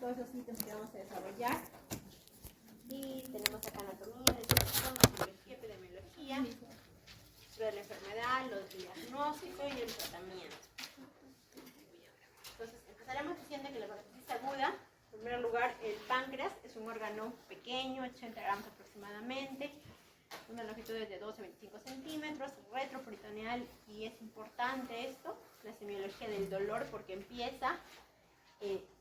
todos los ítems que vamos a desarrollar. Y tenemos acá anatomía, descripción, fisiología, epidemiología, historia de la enfermedad, los diagnósticos y el tratamiento. Entonces, empezaremos diciendo que la pancreatitis aguda, en primer lugar, el páncreas es un órgano pequeño, 80 gramos aproximadamente, una longitud de 12 a 25 centímetros, retroperitoneal, y es importante esto, la semiología del dolor, porque empieza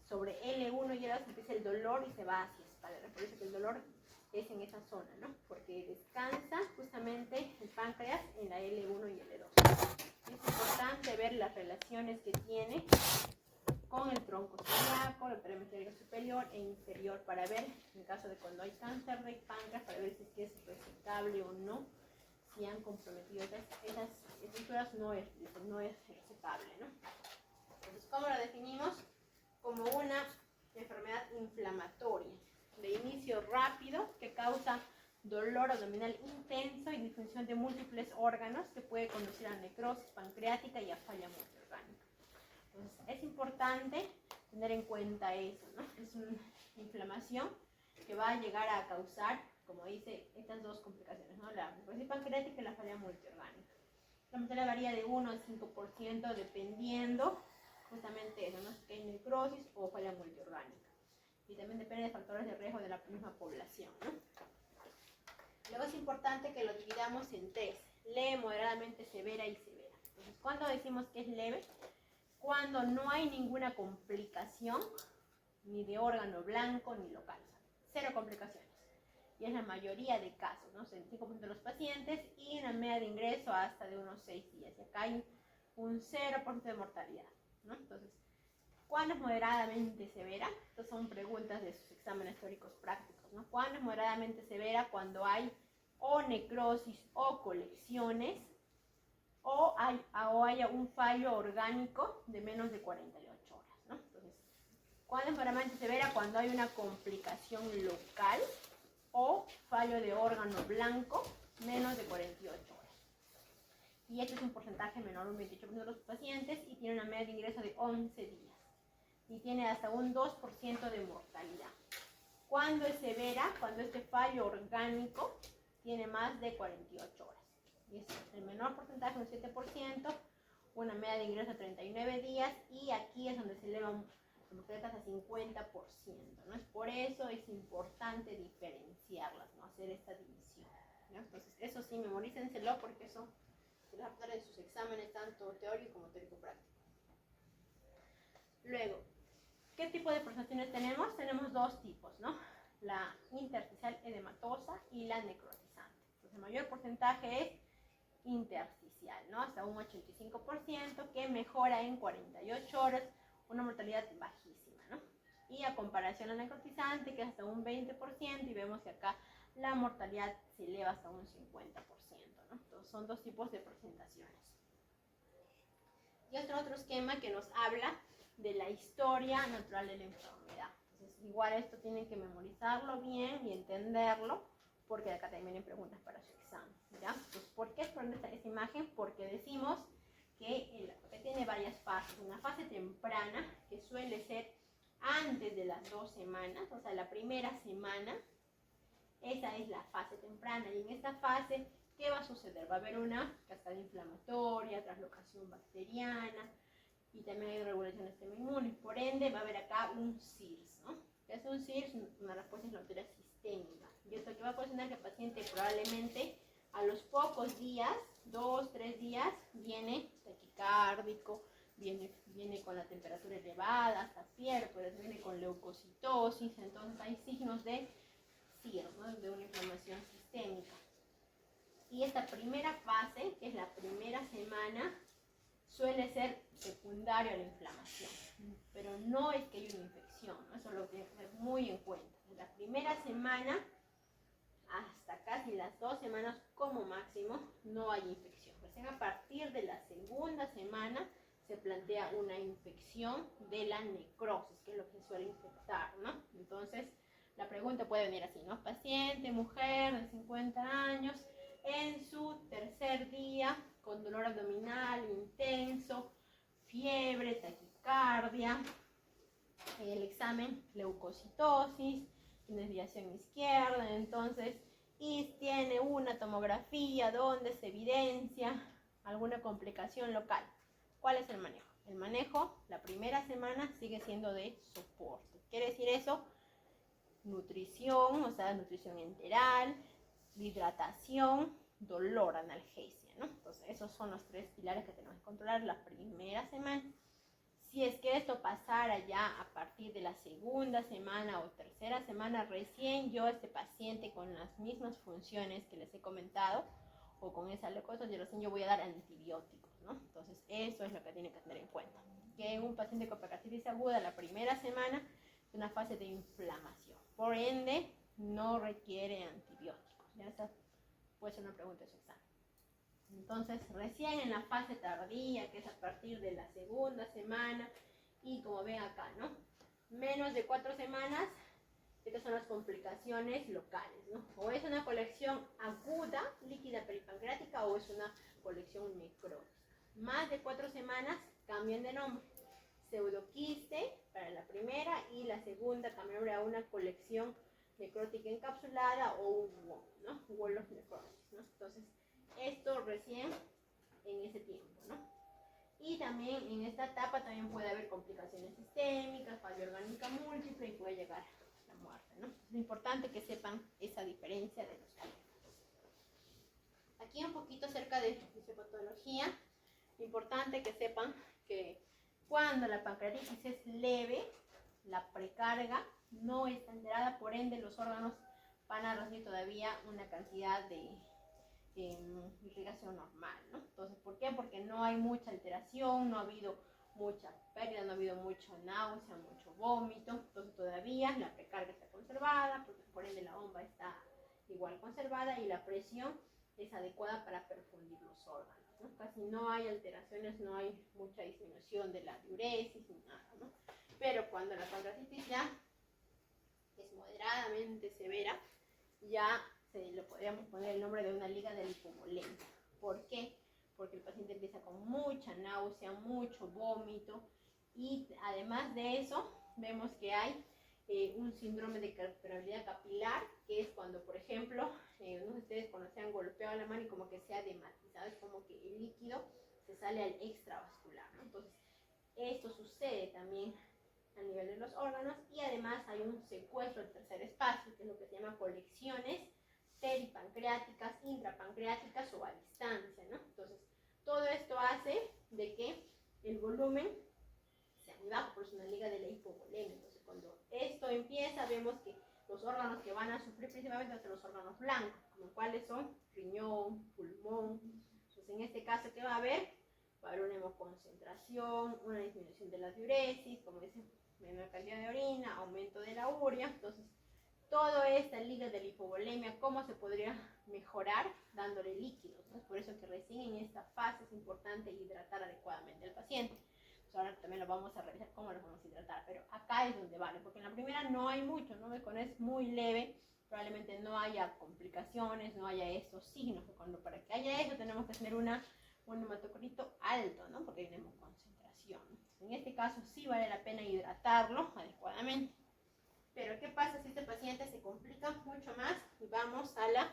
sobre L1 y L2 empieza el dolor y se va hacia espalda. Por eso que el dolor es en esa zona, ¿no? Porque descansa justamente el páncreas en la L1 y L2. Y es importante ver las relaciones que tiene con el tronco celíaco, el perimetrio superior e inferior, para ver, en caso de cuando hay cáncer de páncreas, para ver si es resectable o no, si han comprometido esas estructuras, no es resectable, ¿no? Entonces, ¿cómo lo definimos? Como una enfermedad inflamatoria de inicio rápido que causa dolor abdominal intenso y disfunción de múltiples órganos que puede conducir a necrosis pancreática y a falla multiorgánica. Entonces, es importante tener en cuenta eso, ¿no? Es una inflamación que va a llegar a causar, como dice, estas dos complicaciones, ¿no? La necrosis pancreática y la falla multiorgánica. La mortalidad varía de 1 al 5% dependiendo justamente eso, ¿no? Si hay necrosis o falla multiorgánica. Y también depende de factores de riesgo de la misma población, ¿no? Luego es importante que lo dividamos en tres: leve, moderadamente severa y severa. Entonces, ¿cuándo decimos que es leve? Cuando no hay ninguna complicación, ni de órgano blanco ni local. Cero complicaciones. Y es la mayoría de casos, ¿no? El 5% de los pacientes, y una media de ingreso hasta de unos 6 días. Y acá hay un 0% de mortalidad, ¿no? Entonces, ¿cuándo es moderadamente severa? Estas son preguntas de sus exámenes teóricos prácticos, ¿no? ¿Cuándo es moderadamente severa? Cuando hay o necrosis o colecciones, o haya un fallo orgánico de menos de 48 horas, ¿no? Entonces, ¿cuándo es moderadamente severa? Cuando hay una complicación local o fallo de órgano blanco menos de 48 horas. Y este es un porcentaje menor, un 28% de los pacientes, y tiene una media de ingreso de 11 días. Y tiene hasta un 2% de mortalidad. ¿Cuándo es severa? Cuando este fallo orgánico tiene más de 48 horas. Y es el menor porcentaje, un 7%, una media de ingreso de 39 días, y aquí es donde se eleva la mortalidad hasta 50%, ¿no? Por eso es importante diferenciarlas, ¿no? Hacer esta división, ¿no? Entonces, eso sí, memorícenselo, porque eso se les va a dar en sus exámenes, tanto teórico como teórico-práctico. Luego, ¿qué tipo de presentaciones tenemos? Tenemos dos tipos, ¿no? La intersticial edematosa y la necrotizante. Entonces, el mayor porcentaje es intersticial, ¿no? Hasta un 85%, que mejora en 48 horas, una mortalidad bajísima, ¿no? Y a comparación a la necrotizante, que es hasta un 20%, y vemos que acá la mortalidad se eleva hasta un 50%, ¿no? Entonces, son dos tipos de presentaciones. Y otro esquema que nos habla de la historia natural de la enfermedad. Entonces, igual esto tienen que memorizarlo bien y entenderlo, porque acá también vienen preguntas para su examen, ¿ya? Entonces, ¿por qué poner esta imagen? Porque decimos que tiene varias fases. Una fase temprana, que suele ser antes de las 2 semanas, o sea, la primera semana, esa es la fase temprana. Y en esta fase, ¿qué va a suceder? Va a haber una cascada inflamatoria, translocación bacteriana, y también hay regulación del sistema inmune. Por ende, va a haber acá un CIRS, ¿no? ¿Qué es un CIRS? Una respuesta inflamatoria sistémica. Y esto que va a ocasionar que el paciente probablemente a los pocos días, 2, 3 días, viene taquicárdico, viene con la temperatura elevada, hasta fiebre, pero viene con leucocitosis. Entonces hay signos de CIRS, ¿no? De una inflamación sistémica. Y esta primera fase, que es la primera semana, suele ser secundario a la inflamación, pero no es que haya una infección, ¿no? Eso lo tienen que tener muy en cuenta. En la primera semana hasta casi las 2 semanas como máximo no hay infección. Recién a partir de la segunda semana se plantea una infección de la necrosis, que es lo que suele infectar, ¿no? Entonces, la pregunta puede venir así, ¿no? Paciente, mujer de 50 años, en su tercer día, con dolor abdominal intenso, fiebre, taquicardia, el examen leucocitosis, tiene desviación izquierda, entonces, y tiene una tomografía donde se evidencia alguna complicación local. ¿Cuál es el manejo? El manejo, la primera semana, sigue siendo de soporte. ¿Quiere decir eso? Nutrición, o sea, nutrición enteral, hidratación, dolor, analgesia, ¿no? Entonces, esos son los 3 pilares que tenemos que controlar la primera semana. Si es que esto pasara ya a partir de la segunda semana o tercera semana, recién yo, este paciente con las mismas funciones que les he comentado, o con esa leucocitosis, recién yo voy a dar antibióticos, ¿no? Entonces, eso es lo que tienen que tener en cuenta. Que un paciente con pancreatitis aguda, la primera semana es una fase de inflamación. Por ende, no requiere antibióticos. Ya esa puede ser una pregunta de su examen. Entonces, recién en la fase tardía, que es a partir de la segunda semana, y como ven acá, ¿no? Menos de 4 semanas, estas son las complicaciones locales, ¿no? O es una colección aguda, líquida peripancreática, o es una colección necrótica. Más de 4 semanas, cambian de nombre. Pseudoquiste para la primera, y la segunda cambian a una colección necrótica encapsulada o un WON, ¿no? Wall of necrosis, ¿no? Entonces, esto recién en ese tiempo, ¿no? Y también en esta etapa también puede haber complicaciones sistémicas, falla orgánica múltiple, y puede llegar a la muerte, ¿no? Es importante que sepan esa diferencia de los tipos. Aquí un poquito acerca de fisiopatología, importante que sepan que cuando la pancreatitis es leve, la precarga no está alterada, por ende los órganos van a recibir todavía una cantidad de irrigación normal, ¿no? Entonces, ¿por qué? Porque no hay mucha alteración, no ha habido mucha pérdida, no ha habido mucho náusea, mucho vómito, entonces todavía la precarga está conservada, porque por ende la bomba está igual conservada y la presión es adecuada para perfundir los órganos, ¿no? Casi no hay alteraciones, no hay mucha disminución de la diuresis ni nada, ¿no? Pero cuando la pancreatitis ya es moderadamente severa, ya le podríamos poner el nombre de una liga de hipovolemia. ¿Por qué? Porque el paciente empieza con mucha náusea, mucho vómito, y además de eso vemos que hay un síndrome de permeabilidad capilar, que es cuando, por ejemplo, no sé si ustedes cuando se han golpeado la mano y como que se ha dematizado, es como que el líquido se sale al extravascular, ¿no? Entonces, esto sucede también a nivel de los órganos, y además hay un secuestro del tercer espacio, que es lo que se llama colecciones peripancreáticas, intrapancreáticas o a distancia, ¿no? Entonces, todo esto hace de que el volumen sea muy bajo, por eso es una liga de la hipovolemia. Entonces, cuando esto empieza, vemos que los órganos que van a sufrir principalmente son los órganos blancos, como cuáles son riñón, pulmón. Entonces, en este caso, ¿qué va a haber? Va a haber una hemoconcentración, una disminución de la diuresis, como dice, menor cantidad de orina, aumento de la urea. Entonces, toda esta liga de la hipovolemia, ¿cómo se podría mejorar? Dándole líquidos, ¿no? Es por eso que recién en esta fase es importante hidratar adecuadamente al paciente. Entonces, ahora también lo vamos a revisar cómo lo vamos a hidratar, pero acá es donde vale, porque en la primera no hay mucho, ¿no? Cuando es muy leve, probablemente no haya complicaciones, no haya estos signos, cuando para que haya eso tenemos que tener un hematocrito alto, ¿no? Porque hay una hemoconcentración. En este caso sí vale la pena hidratarlo adecuadamente. Pero ¿qué pasa si este paciente se complica mucho más? Y vamos a la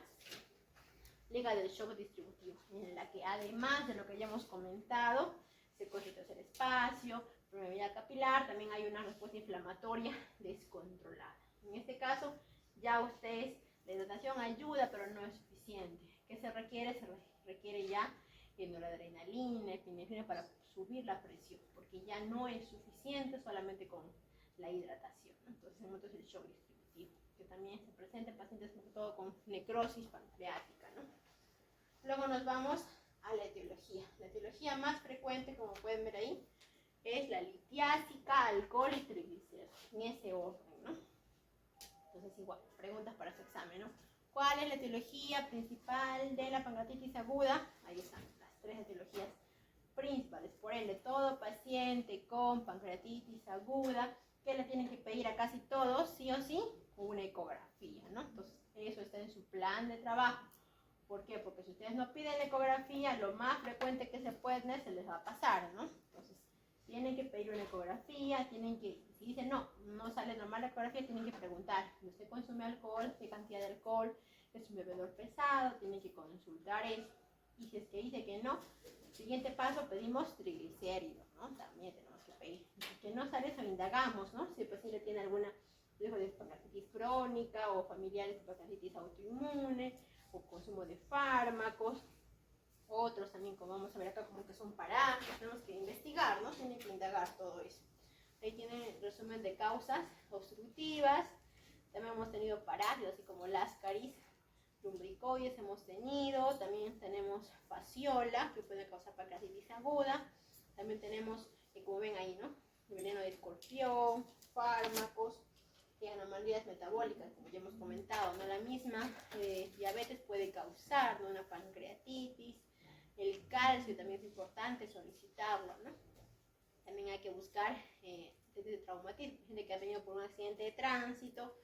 liga del shock distributivo, en la que además de lo que ya hemos comentado, secuestro del tercer espacio, permeabilidad capilar, también hay una respuesta inflamatoria descontrolada. En este caso, ya ustedes, la hidratación ayuda, pero no es suficiente. ¿Qué se requiere? Se requiere ya noradrenalina, epinefrina para subir la presión, porque ya no es suficiente solamente con la hidratación, ¿no? Entonces, el shock distributivo, que también se presenta en pacientes sobre todo con necrosis pancreática, ¿no? Luego nos vamos a la etiología. La etiología más frecuente, como pueden ver ahí, es la litiásica, alcohol y triglicéridos, en ese orden, ¿no? Entonces, igual, preguntas para su examen, ¿no? ¿Cuál es la etiología principal de la pancreatitis aguda? Ahí están las 3 etiologías principales. Por ende, todo paciente con pancreatitis aguda, que le tienen que pedir a casi todos, sí o sí, una ecografía, ¿no? Entonces, eso está en su plan de trabajo. ¿Por qué? Porque si ustedes no piden la ecografía, lo más frecuente que se puede tener se les va a pasar, ¿no? Entonces, tienen que pedir una ecografía, tienen que, si dicen no sale normal la ecografía, tienen que preguntar, ¿usted consume alcohol? ¿Qué cantidad de alcohol? ¿Es un bebedor pesado? Tienen que consultar eso. Y si es que dice que no, siguiente paso, pedimos triglicéridos, ¿no? También tenemos que pedir. Si que no sale eso, indagamos, ¿no? Si el paciente tiene alguna riesgo de hepatitis crónica o familiares de hepatitis autoinmune o consumo de fármacos. Otros también, como vamos a ver acá, como que son parásitos, tenemos que investigar, ¿no? Tienen que indagar todo eso. Ahí tiene el resumen de causas obstructivas. También hemos tenido parásitos, así como Láscaris, lumbricoides hemos tenido. También tenemos fasciola, que puede causar pancreatitis aguda. También tenemos, como ven ahí, ¿no? El veneno de escorpión, fármacos, anomalías metabólicas, como ya hemos comentado, ¿no? La misma diabetes puede causar, ¿no?, una pancreatitis. El calcio también es importante solicitarlo, ¿no? También hay que buscar de traumatismo. Gente que ha venido por un accidente de tránsito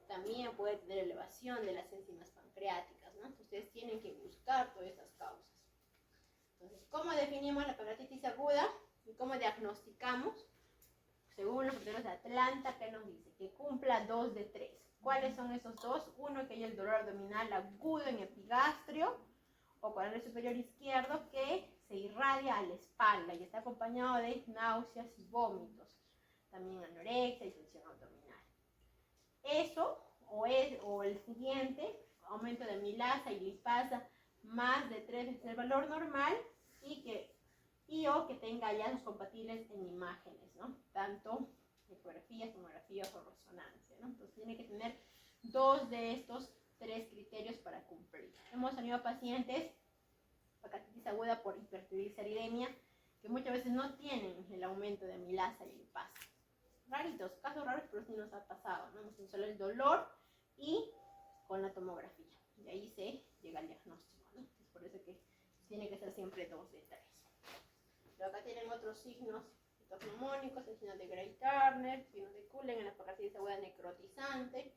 también puede tener elevación de las enzimas pancreáticas, ¿no? Ustedes tienen que buscar todas estas causas. Entonces, ¿cómo definimos la pancreatitis aguda y cómo diagnosticamos? Según los criterios de Atlanta, ¿qué nos dice? Que cumpla 2 de 3. ¿Cuáles son esos dos? Uno, que hay el dolor abdominal agudo en epigastrio o cuadrante superior izquierdo que se irradia a la espalda y está acompañado de náuseas y vómitos. También anorexia y tensión abdominal. Eso, o el siguiente, aumento de amilasa y lipasa más de 3 veces el valor normal o que tenga hallazgos compatibles en imágenes, ¿no? Tanto ecografías, tomografías o resonancia, ¿no? Entonces tiene que tener 2 de estos 3 criterios para cumplir. Hemos tenido pacientes pancreatitis aguda por hipertrigliceridemia que muchas veces no tienen el aumento de amilasa y lipasa. Raritos, casos raros, pero sí nos ha pasado, ¿no? Hemos tenido solo el dolor y con la tomografía. Y ahí se llega al diagnóstico, ¿no? Es por eso que tiene que ser siempre 2 de 3. Pero acá tienen otros signos fitognomónicos, el signo de Gray-Turner, el signo de Cullen en la pancreatitis aguda necrotizante.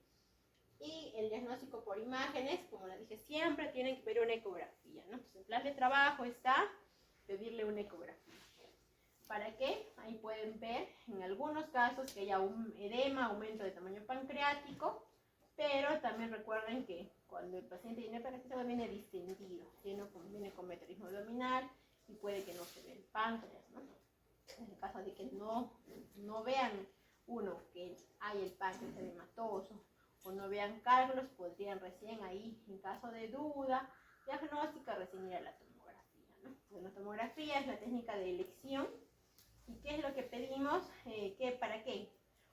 Y el diagnóstico por imágenes, como les dije, siempre tienen que pedir una ecografía, ¿no? Entonces, en plan de trabajo está pedirle una ecografía. ¿Para qué? Ahí pueden ver en algunos casos que haya un edema, aumento de tamaño pancreático, pero también recuerden que cuando el paciente tiene pancreatitis aguda viene distendido, viene con meteorismo abdominal y puede que no se vea el páncreas, ¿no? En el caso de que no vean que hay el páncreas edematoso o no vean cálculos, podrían recién ahí, en caso de duda diagnóstica, recién ir a la tomografía, ¿no? Pues la tomografía es la técnica de elección. ¿Y qué es lo que pedimos? ¿Para qué?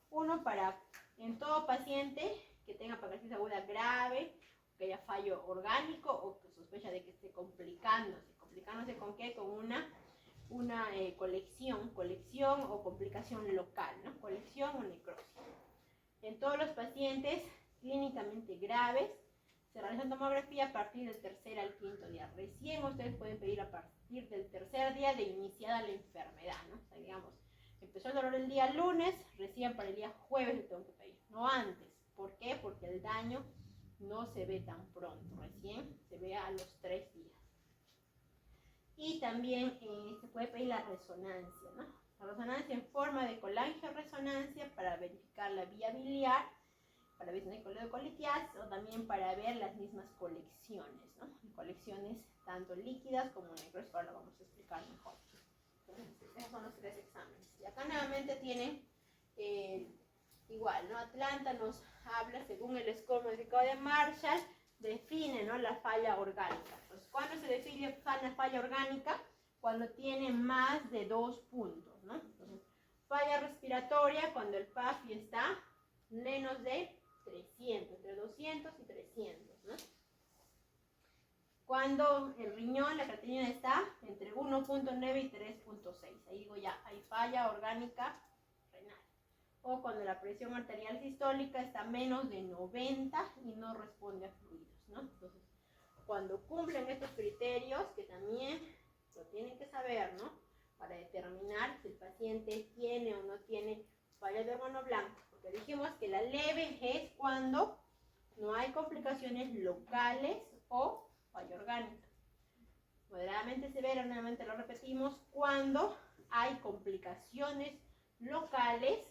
Uno, para en todo paciente que tenga pancreatitis aguda grave, que haya fallo orgánico o que sospecha de que esté complicándose. ¿Complicándose con qué? Con una colección o complicación local, ¿no? Colección o necrosis. En todos los pacientes clínicamente graves se realiza tomografía a partir del 3er al 5.º día. Recién ustedes pueden pedir a partir del 3er día de iniciada la enfermedad, ¿no? O sea, digamos, empezó el dolor el día lunes, recién para el día jueves le tengo que pedir, no antes. ¿Por qué? Porque el daño no se ve tan pronto, recién se ve a los 3 días. Y también se puede pedir la resonancia, ¿no? La resonancia en forma de colangioresonancia para verificar la vía biliar, para ver si no hay coledocolitiasis o también para ver las mismas colecciones, ¿no? Colecciones tanto líquidas como necrosas, ahora lo vamos a explicar mejor. Entonces, esos son los 3 exámenes. Y acá nuevamente tienen igual, ¿no? Atlanta nos habla, según el score modificado de Marshall, define, ¿no?, la falla orgánica. Entonces, ¿cuándo se define la falla orgánica? Cuando tiene más de 2 puntos, ¿no? Entonces, falla respiratoria, cuando el PAFI está menos de 300, entre 200 y 300, ¿no? Cuando el riñón, la creatinina está entre 1.9 y 3.6, ahí digo ya, hay falla orgánica renal. O cuando la presión arterial sistólica está menos de 90 y no responde a fluidos, ¿no? Entonces, cuando cumplen estos criterios, que también lo tienen que saber, ¿no?, para determinar si el paciente tiene o no tiene falla de hormona blanca. Porque dijimos que la leve es cuando no hay complicaciones locales o falla orgánica. Moderadamente severa, nuevamente lo repetimos, cuando hay complicaciones locales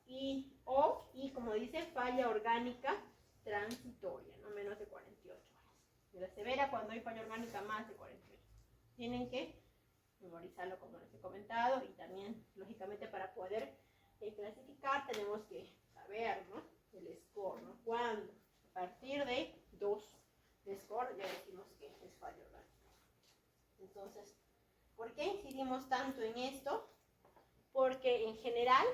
y como dice, falla orgánica transitoria, no menos de 48 horas. Y la severa cuando hay falla orgánica más de 48. Tienen que memorizarlo como les he comentado, y también, lógicamente, para poder clasificar tenemos que saber, ¿no?, el score, ¿no? Cuando a partir de 2 de score ya decimos que es falla orgánica. Entonces, ¿por qué incidimos tanto en esto? Porque en general,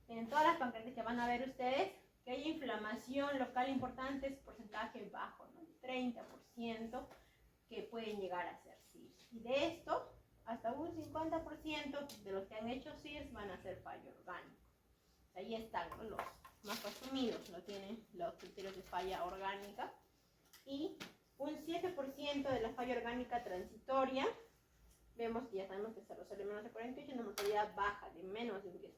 en todas las pancreatitis que van a ver ustedes, que hay inflamación local importante es porcentaje bajo, ¿no? 30% que pueden llegar a ser CIRS. Y de esto, hasta un 50% de los que han hecho CIRS van a ser fallo orgánico. Ahí están, ¿no?, los más asumidos, no tienen los criterios de falla orgánica. Y un 7% de la falla orgánica transitoria, vemos que ya sabemos que se resuelve menos de 48, una mortalidad baja de menos de un 10%.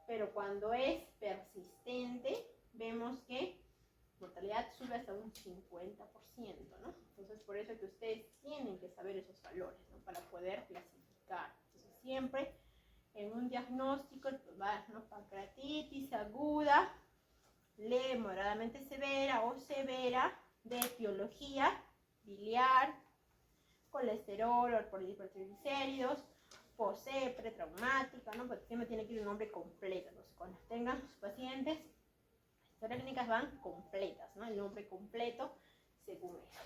Pero cuando es persistente, vemos que mortalidad sube hasta un 50%, ¿no? Entonces, por eso es que ustedes tienen que saber esos valores, ¿no?, para poder clasificar. Entonces, siempre en un diagnóstico, ¿no?, pancreatitis aguda, leve, moderadamente severa o severa, de etiología biliar, colesterol o por hipertriglicéridos, posee pretraumática, ¿no?, porque siempre tiene que ir un nombre completo. Entonces, cuando tengan sus pacientes, las técnicas van completas, ¿no?, el nombre completo según eso.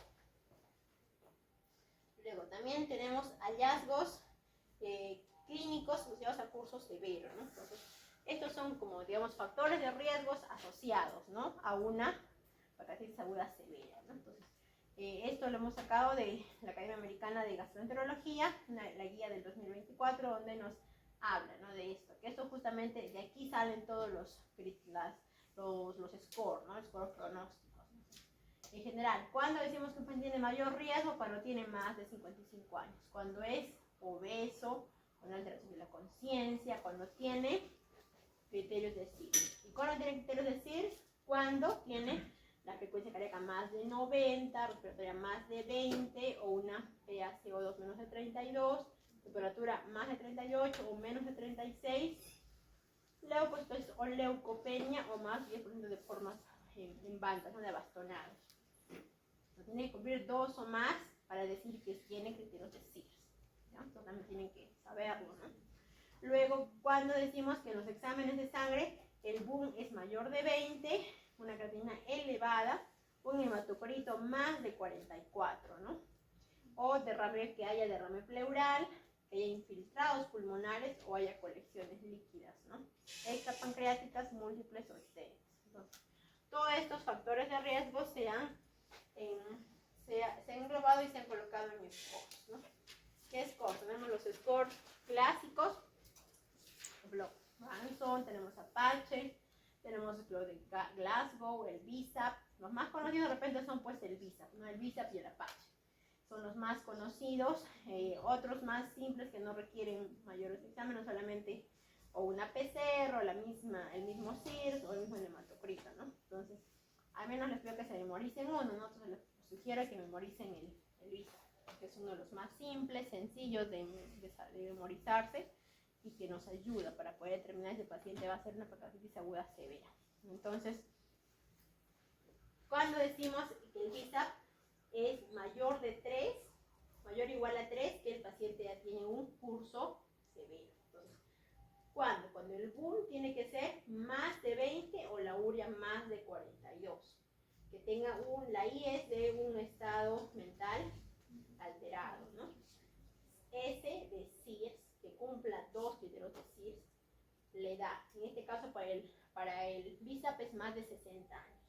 Luego también tenemos hallazgos clínicos asociados a curso severo, ¿no? Entonces, estos son como, digamos, factores de riesgos asociados, ¿no?, a una pancreatitis aguda severa, ¿no? Entonces, esto lo hemos sacado de la Academia Americana de Gastroenterología, la guía del 2024, donde nos habla, ¿no?, de esto. Que esto justamente, de aquí salen todos los scores, ¿no?, scores pronósticos, ¿no? En general, ¿cuándo decimos que un paciente tiene mayor riesgo? Cuando tiene más de 55 años, cuando es obeso, con alteración de la conciencia, cuando tiene criterios de CIRS. ¿Y cuándo tiene criterios de CIRS? Cuando tiene la frecuencia cardíaca más de 90, respiratoria más de 20, o una PaCO2 menos de 32, temperatura más de 38 o menos de 36, leucocitos o leucopenia o más 10% de formas en bandas, ¿no?, de bastonados. No tiene que cumplir 2 o más para decir que tiene criterios de CIRS, ¿no? Entonces también tienen que saberlo, ¿no? Luego, cuando decimos que en los exámenes de sangre el BUN es mayor de 20, una creatinina elevada, un hematocrito más de 44, ¿no? O derrame, que haya derrame pleural, que haya infiltrados pulmonares o haya colecciones líquidas, ¿no? Extrapancreáticas múltiples o estéreis. Entonces, todos estos factores de riesgo se han englobado y se han colocado en scores, ¿no? ¿Qué scores? Tenemos los scores clásicos, por ejemplo, Manson, tenemos Apache, tenemos lo de Glasgow, el BISAP. Los más conocidos de repente son pues el BISAP, ¿no?, el BISAP y el Apache. Son los más conocidos. Otros más simples que no requieren mayores exámenes, solamente o una PCR, o el mismo CIRS, o el mismo hematocrito, ¿no? Entonces, al menos les pido que se memoricen uno, ¿no? Entonces les sugiero que memoricen el BISAP, que es uno de los más simples, sencillos de memorizarse, y que nos ayuda para poder determinar si el paciente va a ser una pancreatitis aguda severa. Entonces, cuando decimos que el BISAP es mayor de 3, mayor o igual a 3, que el paciente ya tiene un curso severo. Entonces, ¿cuándo? Cuando el BUN tiene que ser más de 20 o la urea más de 42. Que tenga la I es de un estado mental alterado, ¿no? S de CIRS, que cumpla 2 criterios de CIRS, le da, en este caso para el BISAP es más de 60 años,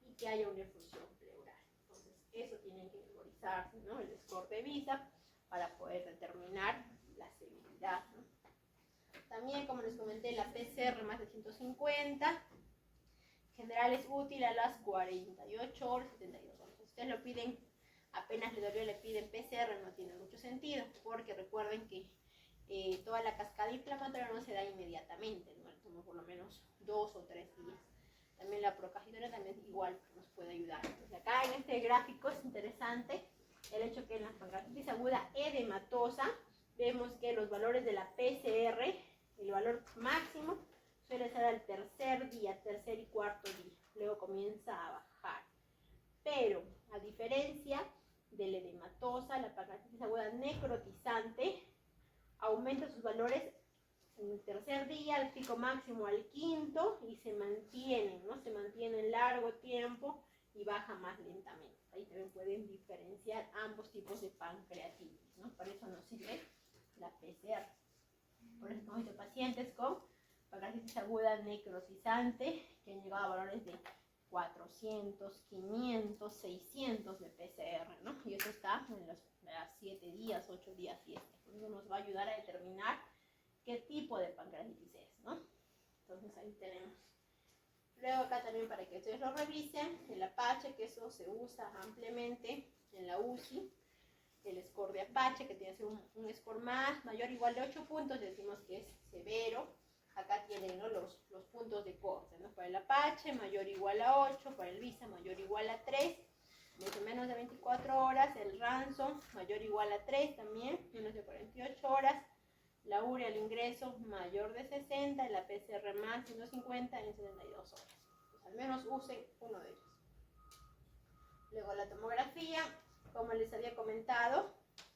y que haya una efusión pleural. Entonces, eso tienen que memorizarse, ¿no?, el score de BISAP, para poder determinar la severidad, ¿no? También, como les comenté, la PCR más de 150, en general es útil a las 48 horas, 72 horas. Si ustedes lo piden, apenas le dolió, le piden PCR, no tiene mucho sentido, porque recuerden que toda la cascada inflamatoria no se da inmediatamente, ¿no? Toma por lo menos 2 o 3 días. También la procalcitonina también igual nos puede ayudar. Entonces, acá en este gráfico es interesante el hecho que en la pancreatitis aguda edematosa vemos que los valores de la PCR, el valor máximo, suele ser al tercer y cuarto día. Luego comienza a bajar. Pero, a diferencia de la edematosa, la pancreatitis aguda necrotizante, aumenta sus valores en el tercer día, al pico máximo al quinto, y se mantienen, ¿no? Se mantienen largo tiempo y baja más lentamente. Ahí también pueden diferenciar ambos tipos de pancreatitis, ¿no? Por eso nos sirve la PCR. Por eso hemos visto pacientes con pancreatitis aguda necrotizante que han llegado a valores de 400, 500, 600 de PCR, ¿no? Y eso está en los 7 días, 8 días y Por eso nos va a ayudar a determinar qué tipo de pancreatitis es, ¿no? Entonces ahí tenemos. Luego acá también para que ustedes lo revisen, el Apache, que eso se usa ampliamente en la UCI, el score de Apache, que tiene que ser un score mayor o igual de 8 puntos, decimos que es severo. Acá tienen, ¿no? los puntos de corte, ¿no? Para el Apache, mayor o igual a 8, para el Visa, mayor o igual a 3, desde menos de 24 horas, el Ransom, mayor o igual a 3 también, menos de 48 horas, la urea al ingreso, mayor de 60, y la PCR más 150 en 72 horas. Pues al menos usen uno de ellos. Luego la tomografía, como les había comentado,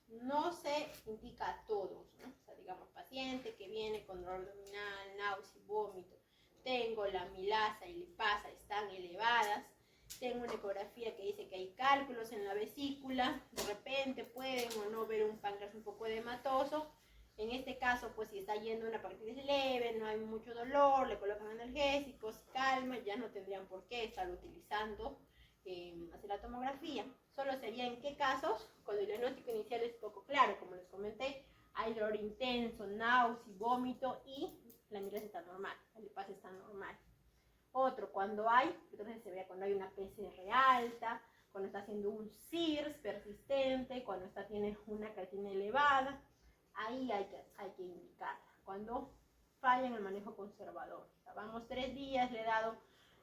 no se indica a todos, ¿no? O sea, digamos, paciente que viene con dolor abdominal, náusea, vómito, tengo la amilasa y lipasa están elevadas, tengo una ecografía que dice que hay cálculos en la vesícula, de repente pueden o no ver un páncreas un poco edematoso. En este caso, pues si está yendo una pancreatitis leve, no hay mucho dolor, le colocan analgésicos, calma, ya no tendrían por qué estar utilizando hacer la tomografía. Solo sería en qué casos, cuando el diagnóstico inicial es poco claro, como les comenté, hay dolor intenso, náusea, vómito y la amilasa está normal, la lipasa está normal. Otro, cuando hay, entonces se ve cuando hay una PCR alta, cuando está haciendo un CIRS persistente, cuando tiene una creatina elevada, ahí hay que indicarla. Cuando falla en el manejo conservador, o sea, vamos 3 días, le he dado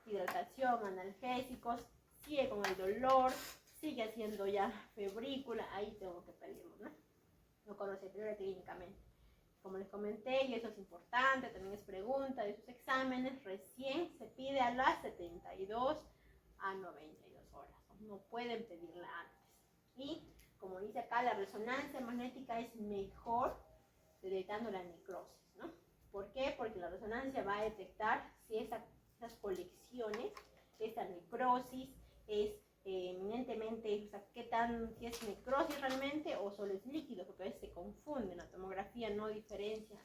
hidratación, analgésicos, sigue con el dolor, sigue haciendo ya febrícula, ahí tengo que pedirlo, ¿no? No conoce peor clínicamente. Como les comenté, y eso es importante, también es pregunta de sus exámenes, recién se pide a las 72 a 92 horas, no pueden pedirla antes. Y como dice acá, la resonancia magnética es mejor detectando la necrosis, ¿no? ¿Por qué? Porque la resonancia va a detectar si esas colecciones, esta necrosis es eminentemente, o sea, si es necrosis realmente o solo es líquido, porque a veces se confunde. La tomografía no diferencia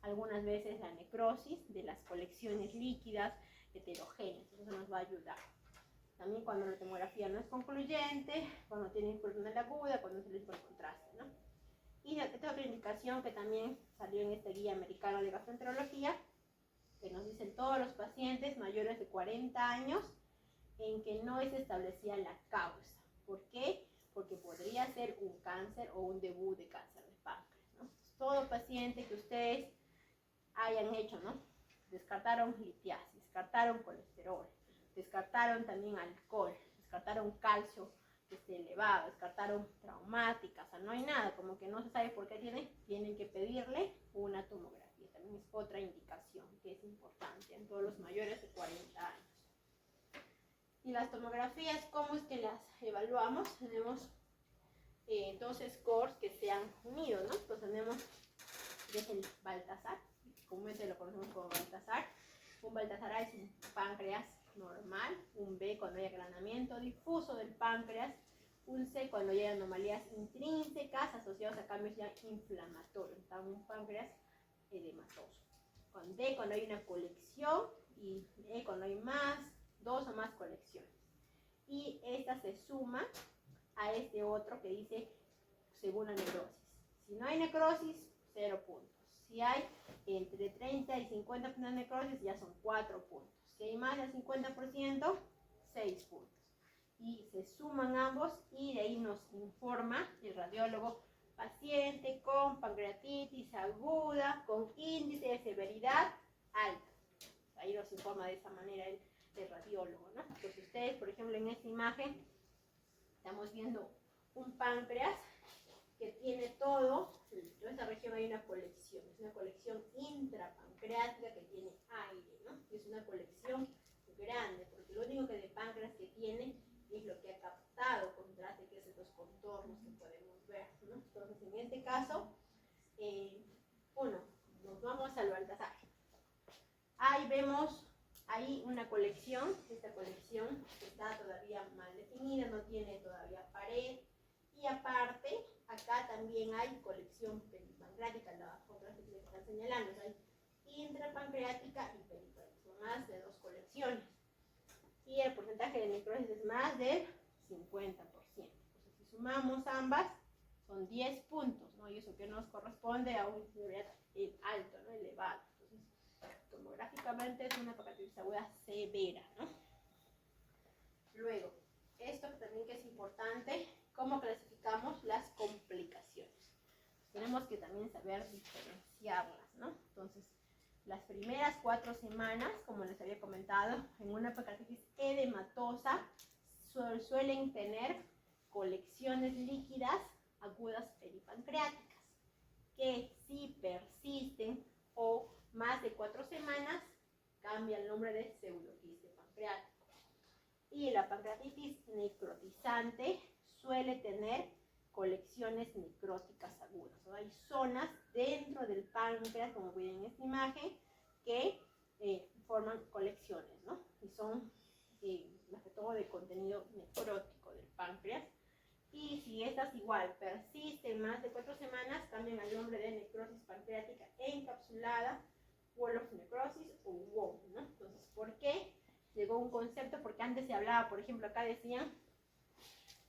algunas veces la necrosis de las colecciones líquidas heterogéneas. Eso nos va a ayudar. También cuando la tomografía no es concluyente, cuando tiene disfunción aguda, cuando se les va el contraste, ¿no? Y esta otra indicación que también salió en esta guía americana de gastroenterología, que nos dicen todos los pacientes mayores de 40 años en que no es establecida la causa. ¿Por qué? Porque podría ser un cáncer o un debut de cáncer de páncreas, ¿no? Todo paciente que ustedes hayan hecho, ¿no? Descartaron litiasis, descartaron colesterol, descartaron también alcohol, descartaron calcio que esté elevado, descartaron traumática, o sea, no hay nada, como que no se sabe por qué tienen que pedirle una tomografía. También es otra indicación que es importante en todos los mayores de 40 años. Y las tomografías, ¿cómo es que las evaluamos? Tenemos 2 scores que se han unido, ¿no? Pues tenemos, es el Baltasar, comúnmente lo conocemos como Baltasar. Un Baltasar A es un páncreas normal, un B cuando hay agranamiento difuso del páncreas, un C cuando hay anomalías intrínsecas asociadas a cambios ya inflamatorios, está un páncreas edematoso. Con D cuando hay una colección y E cuando hay 2 o más colecciones. Y esta se suma a este otro que dice según la necrosis. Si no hay necrosis, 0 puntos. Si hay entre 30 y 50% de necrosis, ya son 4 puntos. Si hay más del 50%, 6 puntos. Y se suman ambos y de ahí nos informa el radiólogo paciente con pancreatitis aguda, con índice de severidad alta. Ahí nos informa de esa manera el radiólogo, ¿no? Pues ustedes, por ejemplo, en esta imagen estamos viendo un páncreas que tiene todo, en toda esta región hay una colección, es una colección intrapancreática que tiene aire, ¿no? Es una colección grande, porque lo único que de páncreas que tiene es lo que ha captado contraste, que es estos contornos que podemos ver, ¿no? Entonces, en este caso, bueno, nos vamos al Baltasar. Ahí vemos ahí una colección, esta colección está todavía mal definida, no tiene todavía pared, y aparte, acá también hay colección peripancreática, la otra que están señalando, hay intrapancreática y peripancreática, son más de 2 colecciones. Y el porcentaje de necrosis es más del 50%. Entonces, si sumamos ambas, son 10 puntos, ¿no? Y eso que nos corresponde a un nivel alto, ¿no? Elevado. Entonces, tomográficamente es una pancreatitis aguda severa, ¿no? Luego, esto también que es importante, ¿cómo clasificamos las complicaciones? Tenemos que también saber diferenciarlas, ¿no? Entonces, las primeras 4 semanas, como les había comentado, en una pancreatitis edematosa suelen tener colecciones líquidas agudas peripancreáticas, que si persisten o más de 4 semanas, cambia el nombre de pseudoquiste pancreático. Y la pancreatitis necrotizante suele tener colecciones necróticas agudas. ¿No? Hay zonas dentro del páncreas, como ven en esta imagen, que forman colecciones, ¿no? Y son más que todo de contenido necrótico del páncreas. Y si estas igual persisten más de 4 semanas, cambian el nombre de necrosis pancreática encapsulada, wall of necrosis o WON, ¿no? Entonces, ¿por qué llegó un concepto? Porque antes se hablaba, por ejemplo, acá decían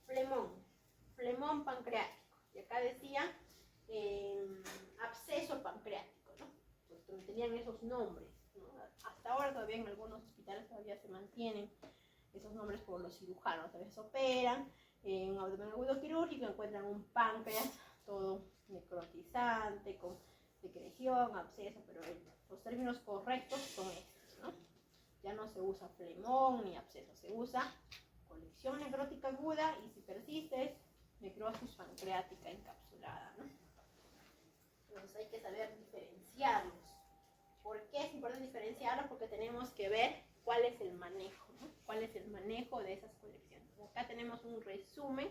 flemón pancreático, y acá decía absceso pancreático, ¿no? Pues tenían esos nombres, ¿no? Hasta ahora todavía en algunos hospitales todavía se mantienen esos nombres por los cirujanos, a veces operan en abdomen agudo quirúrgico, encuentran un páncreas todo necrotizante, con secreción, absceso, pero los términos correctos son estos, ¿no? Ya no se usa flemón ni absceso, se usa colección necrótica aguda y si persiste es necrosis pancreática encapsulada, ¿no? Entonces hay que saber diferenciarlos. ¿Por qué es importante diferenciarlos? Porque tenemos que ver cuál es el manejo, ¿no? ¿Cuál es el manejo de esas colecciones? Acá tenemos un resumen,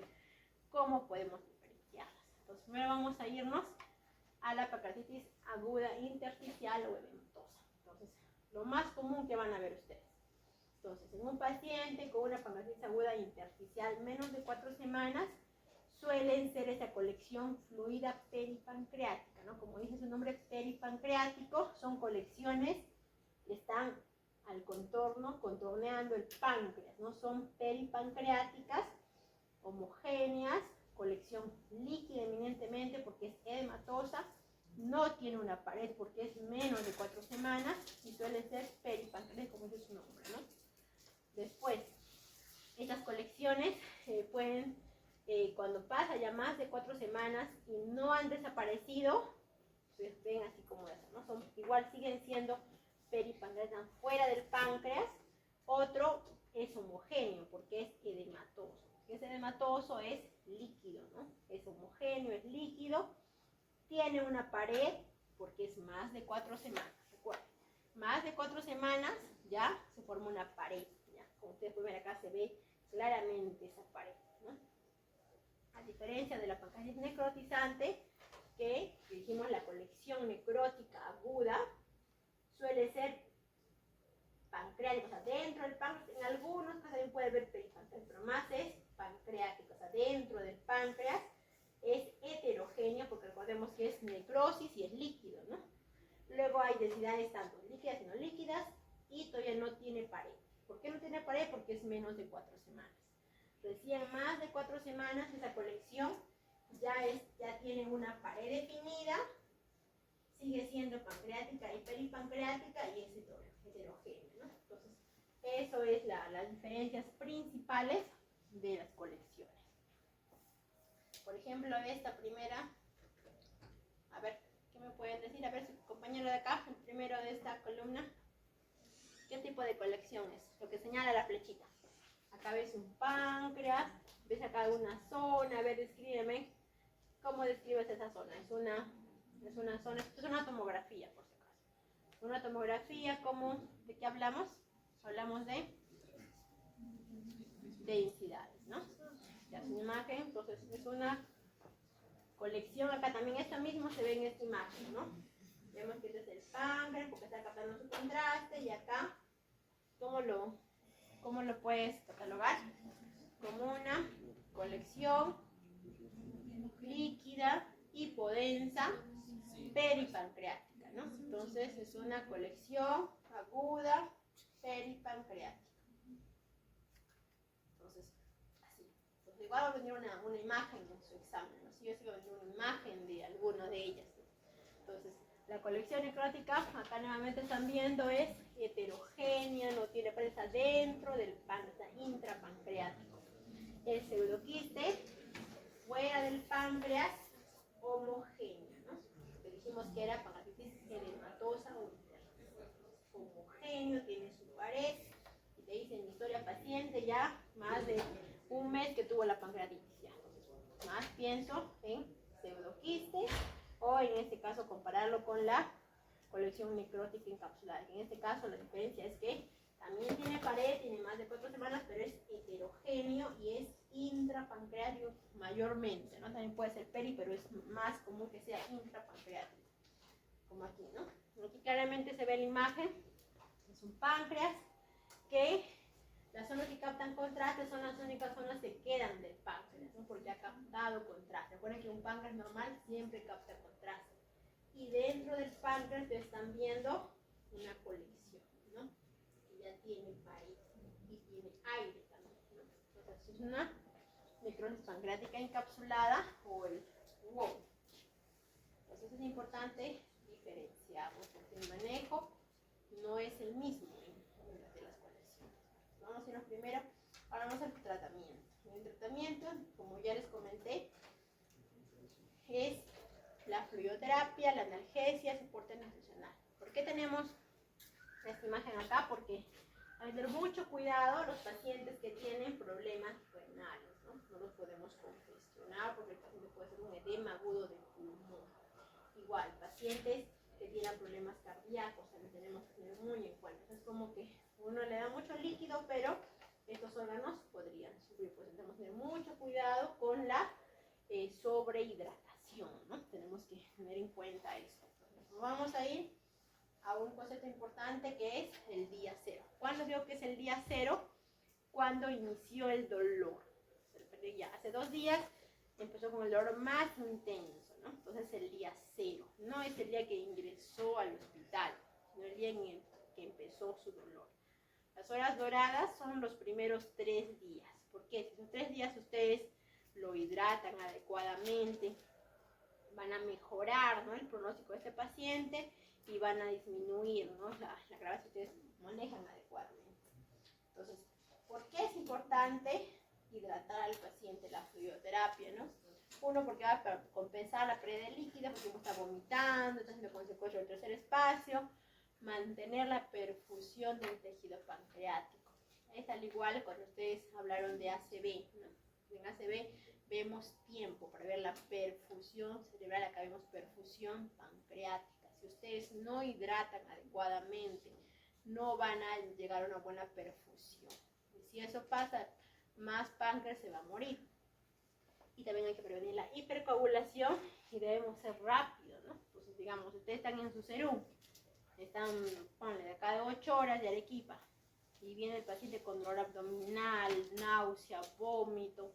cómo podemos diferenciarlas. Entonces primero vamos a irnos a la pancreatitis aguda intersticial o edematosa. Entonces, lo más común que van a ver ustedes. Entonces, en un paciente con una pancreatitis aguda intersticial menos de 4 semanas, suelen ser esa colección fluida peripancreática, ¿no? Como dice su nombre, peripancreático, son colecciones que están al contorno, contorneando el páncreas, ¿no? Son peripancreáticas, homogéneas, colección líquida eminentemente porque es edematosa, no tiene una pared porque es menos de 4 semanas y suele ser peripancreática, como dice su nombre, ¿no? Después, estas colecciones pueden, cuando pasa ya más de 4 semanas y no han desaparecido, pues ven así como eso, ¿no? Son, igual siguen siendo peripancreáticas fuera del páncreas. Otro es homogéneo porque es edematoso. Es edematoso, es líquido, ¿no? Es homogéneo, es líquido, tiene una pared porque es más de 4 semanas. Recuerden, más de 4 semanas ya se forma una pared. ¿Ya? Como ustedes pueden ver acá se ve claramente esa pared, ¿no? A diferencia de la pancreatitis necrotizante, que dijimos la colección necrótica aguda suele ser pancreática, o sea, dentro del páncreas, en algunos casos también puede haber peripancreas, pero más es pancreática, o sea, dentro del páncreas es heterogéneo, porque recordemos que es necrosis y es líquido, ¿no? Luego hay densidades tanto líquidas y no líquidas, y todavía no tiene pared. ¿Por qué no tiene pared? Porque es menos de 4 semanas. Recién más de 4 semanas esa colección ya tiene una pared definida, sigue siendo pancreática y peripancreática y es heterogénea, ¿no? Entonces, eso es las diferencias principales de las colecciones. Por ejemplo, esta primera, a ver, ¿qué me pueden decir? A ver, su compañero de acá, el primero de esta columna, ¿qué tipo de colección es? Lo que señala la flechita. Acá ves un páncreas, ves acá una zona, a ver, descríbeme ¿Cómo describes esa zona? Es una zona, esto es una tomografía, por si acaso. Una tomografía, ¿de qué hablamos? Hablamos de densidades, ¿no? Ya es una imagen, entonces es una colección. Acá también esto mismo se ve en esta imagen, ¿no? Vemos que este es el páncreas porque está captando su contraste, y acá, ¿cómo lo puedes catalogar? Como una colección líquida hipodensa peripancreática, ¿no? Entonces es una colección aguda peripancreática. Entonces, así. Entonces, igual va a venir una imagen en su examen, ¿no? Si yo sigo venir una imagen de alguna de ellas, ¿no? Entonces, la colección necrótica, acá nuevamente están viendo, es heterogénea, no tiene presa dentro del intrapancreático. El pseudoquiste, fuera del páncreas, homogénea, ¿no? Que dijimos que era pancreatitis eritematosa o interna. Homogéneo, tiene su pared, y te dicen historia paciente ya más de un mes que tuvo la pancreatitis. Ya. Entonces, más pienso en pseudoquiste, o en este caso compararlo con la colección necrótica encapsulada. En este caso la diferencia es que también tiene pared, tiene más de 4 semanas, pero es heterogéneo y es intrapancreático mayormente, ¿no? También puede ser peri, pero es más común que sea intrapancreático, como aquí, ¿no? Aquí claramente se ve la imagen, es un páncreas que las zonas que captan contraste son las únicas zonas que quedan del páncreas, ¿no? Porque ha captado contraste. Recuerden que un páncreas normal siempre capta contraste. Y dentro del páncreas te están viendo una colección, ¿no? Que ya tiene pared y tiene aire también, ¿no? Entonces es una necrosis pancreática encapsulada o el WOW. Entonces es importante diferenciarlo porque el manejo no es el mismo de las colecciones. Vamos a irnos primero, ahora vamos al tratamiento. El tratamiento, como ya les comenté, es la fluidoterapia, la analgesia, soporte nutricional. ¿Por qué tenemos esta imagen acá? Porque hay que tener mucho cuidado los pacientes que tienen problemas renales, ¿no? No los podemos congestionar porque el paciente puede ser un edema agudo del pulmón. Igual, pacientes que tienen problemas cardíacos también tenemos que tener muy en cuenta. Es como que uno le da mucho líquido, pero estos órganos podrían sufrir. Pues tenemos que tener mucho cuidado con la sobrehidratación, ¿no? Tenemos que tener en cuenta esto. Entonces, vamos a ir a un concepto importante que es el día cero. ¿Cuándo digo que es el día cero? Cuando inició el dolor. Ya hace 2 días empezó con el dolor más intenso, ¿no? Entonces el día cero. No es el día que ingresó al hospital, sino el día en el que empezó su dolor. Las horas doradas son los primeros 3 días. ¿Por qué? Si esos 3 días ustedes lo hidratan adecuadamente, van a mejorar, ¿no?, el pronóstico de este paciente y van a disminuir, ¿no?, la gravedad si ustedes manejan adecuadamente. Entonces, ¿por qué es importante hidratar al paciente la fluidoterapia, ¿no? Uno, porque va a compensar la pérdida de líquido, porque uno está vomitando, está haciendo consecuencia del tercer espacio, mantener la perfusión del tejido pancreático. Es al igual cuando ustedes hablaron de ACV, ¿no? En ACV vemos tiempo para ver la perfusión cerebral, acá vemos perfusión pancreática. Si ustedes no hidratan adecuadamente, no van a llegar a una buena perfusión. Y si eso pasa, más páncreas se va a morir. Y también hay que prevenir la hipercoagulación y debemos ser rápidos, ¿no? Entonces, digamos, ustedes están en su serum, están, ponle, de cada 8 horas de Arequipa, y viene el paciente con dolor abdominal, náusea, vómito,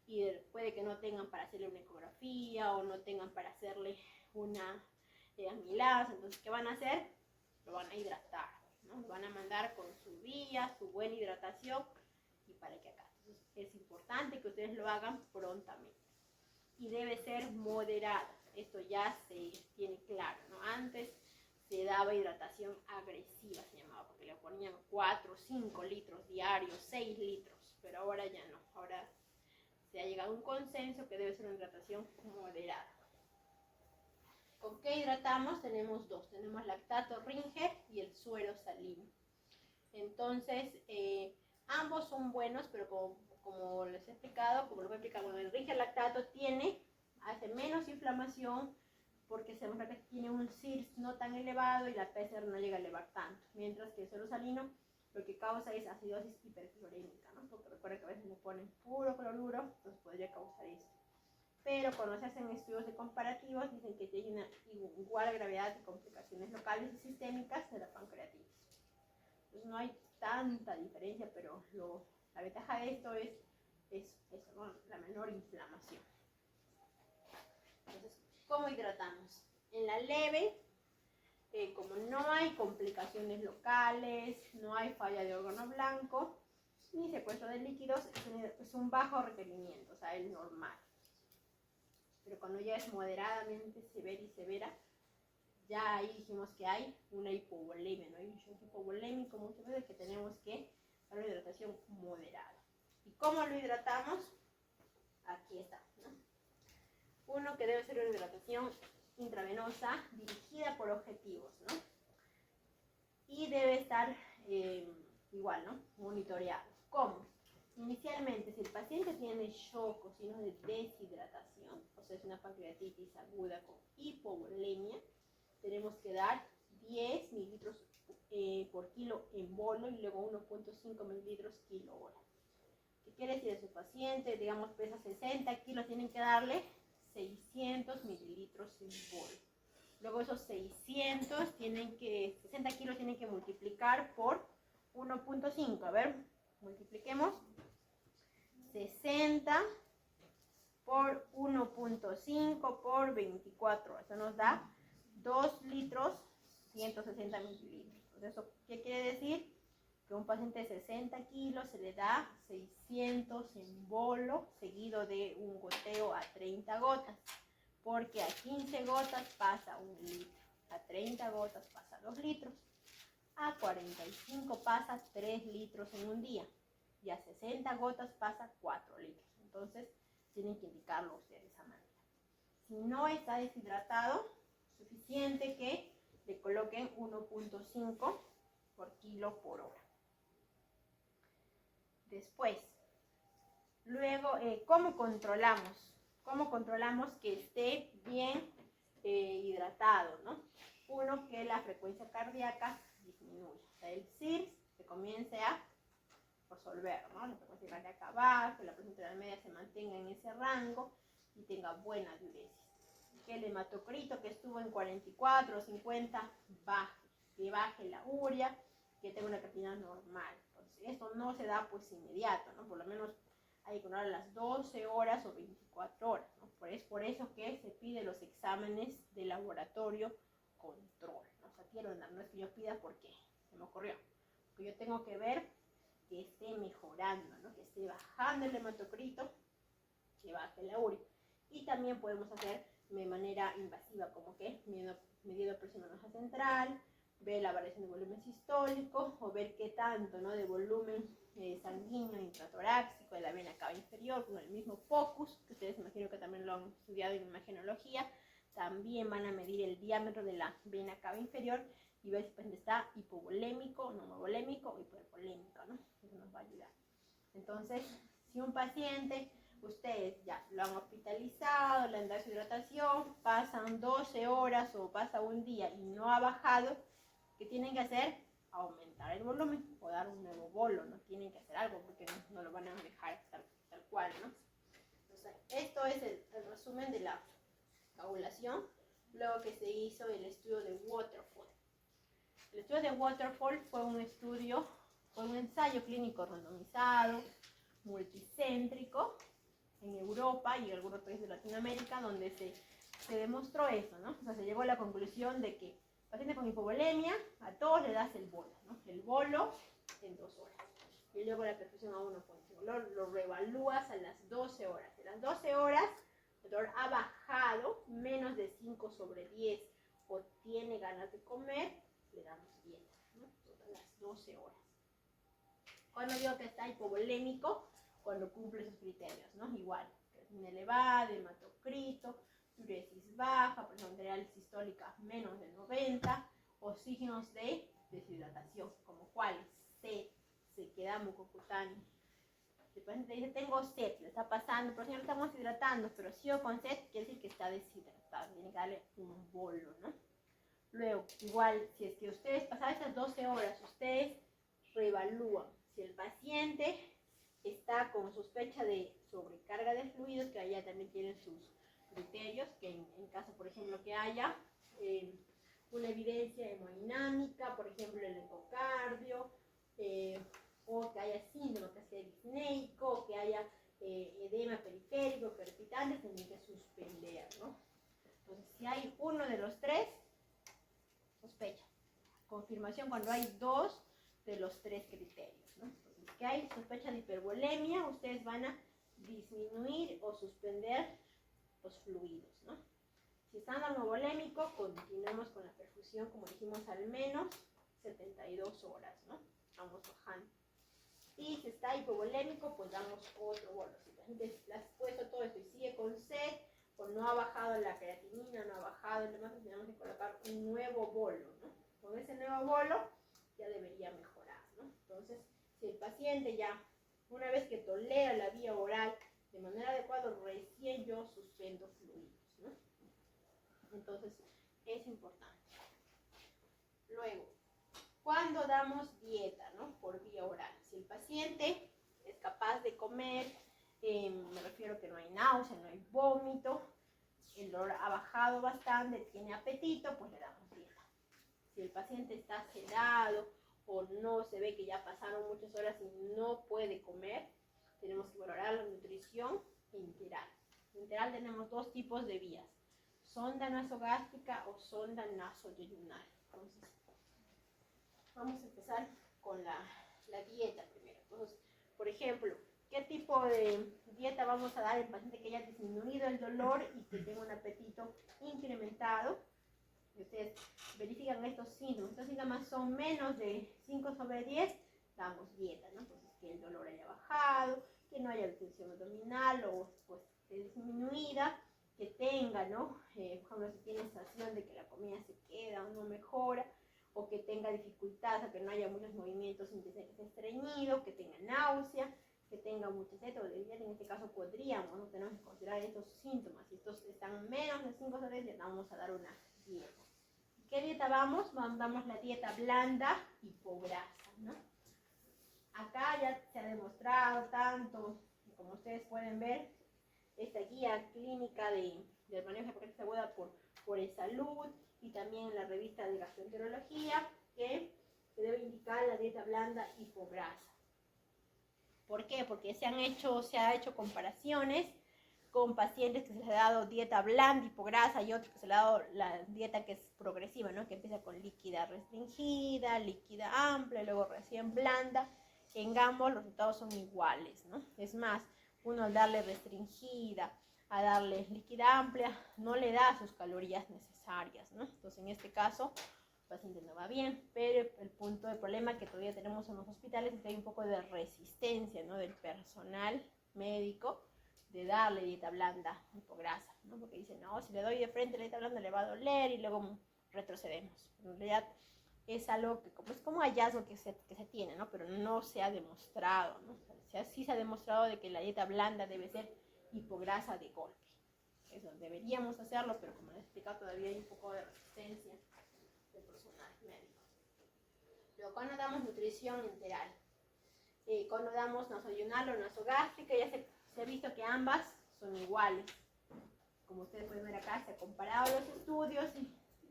y puede que no tengan para hacerle una ecografía o no tengan para hacerle una amilasa. Entonces, ¿qué van a hacer? Lo van a hidratar, ¿no? Lo van a mandar con su vía, su buena hidratación, y para que acá. Entonces, es importante que ustedes lo hagan prontamente. Y debe ser moderada. Esto ya se tiene claro, ¿no? Antes se daba hidratación agresiva, se llamaba, porque le ponían 4, 5 litros diarios, 6 litros, pero ahora ya no. Ahora se ha llegado a un consenso que debe ser una hidratación moderada. ¿Con qué hidratamos? Tenemos 2. Tenemos lactato Ringer y el suero salino. Entonces, ambos son buenos, pero como les he explicado, como lo voy a explicar, bueno, el Ringer lactato tiene hace menos inflamación porque se muestra que tiene un CIRS no tan elevado y la PCR no llega a elevar tanto, mientras que el suero salino lo que causa es acidosis hiperclorémica, ¿no? Porque recuerden que a veces le ponen puro cloruro, entonces podría causar esto. Pero cuando se hacen estudios de comparativos dicen que tiene una igual gravedad de complicaciones locales y sistémicas de la pancreatitis. Entonces no hay tanta diferencia, pero la ventaja de esto es eso, ¿no? La menor inflamación. Entonces, ¿cómo hidratamos? En la leve, como no hay complicaciones locales, no hay falla de órgano blanco, ni secuestro de líquidos, es un bajo requerimiento, o sea, es normal. Pero cuando ya es moderadamente severa y severa, ya ahí dijimos que hay una hipovolemia, ¿no? Hay un shock hipovolémico muchas veces que tenemos que dar una hidratación moderada. ¿Y cómo lo hidratamos? Aquí está, ¿no? Uno que debe ser una hidratación intravenosa dirigida por objetivos, ¿no? Y debe estar igual, ¿no? Monitoreado. ¿Cómo? Inicialmente, si el paciente tiene shock o signos de deshidratación, o sea, es una pancreatitis aguda con hipovolemia, tenemos que dar 10 mililitros por kilo en bolo y luego 1.5 mililitros kilo hora. ¿Qué quiere decir? Su paciente, digamos, pesa 60 kilos, tienen que darle 600 mililitros en bolo. Luego esos 60 kilos tienen que multiplicar por 1.5. A ver, multipliquemos. 60 por 1.5 por 24. Eso nos da 2 litros 160 mililitros. Entonces, ¿eso qué quiere decir? Que a un paciente de 60 kilos se le da 600 en bolo seguido de un goteo a 30 gotas. Porque a 15 gotas pasa 1 litro, a 30 gotas pasa 2 litros, a 45 pasa 3 litros en un día y a 60 gotas pasa 4 litros. Entonces tienen que indicarlo ustedes de esa manera. Si no está deshidratado, suficiente que le coloquen 1.5 por kilo por hora. Después, luego, ¿cómo controlamos? ¿Cómo controlamos que esté bien hidratado, ¿no? Uno, que la frecuencia cardíaca disminuya. O sea, el CIRS se comience a resolver, ¿no? La frecuencia cardíaca baja, que la presión arterial media se mantenga en ese rango y tenga buena diuresis. Que el hematocrito que estuvo en 44 o 50 baje, que baje la urea, que tenga una creatinina normal. Entonces, esto no se da pues inmediato, ¿no? Por lo menos hay que controlar las 12 horas o 24 horas, ¿no? Es por eso que se pide los exámenes de laboratorio control, ¿no? O sea, quiero andar, no es que yo pida porque se me ocurrió, porque yo tengo que ver que esté mejorando, ¿no? Que esté bajando el hematocrito, que baje la urea. Y también podemos hacer de manera invasiva, como que midiendo presión venosa central, ver la variación de volumen sistólico o ver qué tanto, ¿no? De volumen sanguíneo intratorácico de la vena cava inferior con el mismo focus, que ustedes imagino que también lo han estudiado en imagenología. También van a medir el diámetro de la vena cava inferior y ver si el paciente está hipovolémico, normovolémico o hipervolémico, ¿no? Eso nos va a ayudar. Entonces, si un paciente, ustedes ya lo han hospitalizado, le han dado su hidratación, pasan 12 horas o pasa un día y no ha bajado, ¿qué tienen que hacer? Aumentar el volumen o dar un nuevo bolo, no tienen que hacer algo porque no lo van a dejar tal cual, ¿no? Entonces, esto es el resumen de la coagulación, luego que se hizo el estudio de Waterfall. El estudio de Waterfall fue un ensayo clínico randomizado, multicéntrico, en Europa y en algunos países de Latinoamérica, donde se demostró eso, ¿no? O sea, se llegó a la conclusión de que pacientes con hipovolemia, a todos le das el bolo, ¿no? El bolo en 2 horas. Y luego la perfusión a 1.5. Lo reevalúas a las 12 horas. En las 12 horas, el dolor ha bajado menos de 5/10 o tiene ganas de comer, le damos dieta, ¿no? Todas las 12 horas. Cuando digo que está hipovolémico, cuando cumple esos criterios, ¿no? Igual, creatinina elevada, hematocrito, diuresis baja, presión arterial sistólica menos de 90, o signos de deshidratación, como cuáles, sed, sequedad mucocutánea, Si el paciente dice, tengo sed, le está pasando, pero si no lo estamos hidratando, pero sigo con sed, quiere decir que está deshidratado. Tiene que darle un bolo, ¿no? Luego, igual, si es que ustedes, pasadas esas 12 horas, ustedes reevalúan si el paciente está con sospecha de sobrecarga de fluidos, que allá también tienen sus criterios, que en caso, por ejemplo, que haya una evidencia hemodinámica, por ejemplo, el ecocardio, o que haya síndrome que sea disneico, que haya edema periférico, palpitante, tienen que suspender, ¿no? Entonces, si hay uno de los tres, sospecha. Confirmación cuando hay dos de los tres criterios, ¿no? Entonces, que hay sospecha de hipervolemia, ustedes van a disminuir o suspender los fluidos, ¿no? Si está normovolémico, continuamos con la perfusión, como dijimos, al menos 72 horas, ¿no? Vamos bajando. Y si está hipovolémico, pues damos otro bolo. Si la gente le ha puesto todo esto y sigue con sed, o no ha bajado la creatinina, no ha bajado el demás, tenemos que colocar un nuevo bolo, ¿no? Con ese nuevo bolo ya debería mejorar, ¿no? Entonces, si el paciente ya, una vez que tolera la vía oral de manera adecuada, recién yo suspendo fluidos, ¿no? Entonces, es importante. Luego, cuando damos dieta, ¿no? Por vía oral. Si el paciente es capaz de comer, me refiero que no hay náusea, no hay vómito, el dolor ha bajado bastante, tiene apetito, pues le damos dieta. Si el paciente está sedado o no se ve que ya pasaron muchas horas y no puede comer, tenemos que valorar la nutrición enteral. Enteral tenemos dos tipos de vías, sonda nasogástrica o sonda nasoyeyunal. Entonces, vamos a empezar con la dieta primero. Entonces, por ejemplo, ¿qué tipo de dieta vamos a dar al paciente que haya disminuido el dolor y que tenga un apetito incrementado? Ustedes verifican estos síntomas. Estos síntomas son menos de 5/10, damos dieta, ¿no? Entonces, que el dolor haya bajado, que no haya tensión abdominal o pues disminuida, que tenga, ¿no? Por ejemplo, si tiene sensación de que la comida se queda o no mejora, o que tenga dificultad, o que no haya muchos movimientos sin que esté estreñido, que tenga náusea, que tenga mucha sed o debilidad. En este caso podríamos, ¿no? Tenemos que considerar estos síntomas. Si estos están menos de 5/10, ya vamos a dar una dieta. ¿Qué dieta vamos? Damos la dieta blanda hipograsa, ¿no? Acá ya se ha demostrado tanto, como ustedes pueden ver, esta guía clínica del manejo de hepatitis aguda por el Salud, y también en la revista de gastroenterología, que se debe indicar la dieta blanda hipograsa. ¿Por qué? Porque se ha hecho comparaciones con pacientes que se les ha dado dieta blanda, hipograsa, y otros que se les ha dado la dieta que es progresiva, ¿no? Que empieza con líquida restringida, líquida amplia, y luego recién blanda. En ambos los resultados son iguales, ¿no? Es más, uno al darle restringida, a darle líquida amplia, no le da sus calorías necesarias, ¿no? Entonces, en este caso, el paciente no va bien, pero el punto de problema que todavía tenemos en los hospitales es que hay un poco de resistencia, ¿no? Del personal médico de darle dieta blanda hipograsa, ¿no? Porque dicen, no, si le doy de frente la dieta blanda le va a doler y luego retrocedemos. En realidad es algo que es como hallazgo que se tiene, ¿no? Pero no se ha demostrado, ¿no? O sea, sí se ha demostrado de que la dieta blanda debe ser hipograsa de golpe. Eso deberíamos hacerlo, pero como les he explicado, todavía hay un poco de resistencia del personal médico. Luego, cuando damos nutrición enteral, cuando damos nasoyunal o nasogástrica, ya se ha visto que ambas son iguales. Como ustedes pueden ver acá, se ha comparado los estudios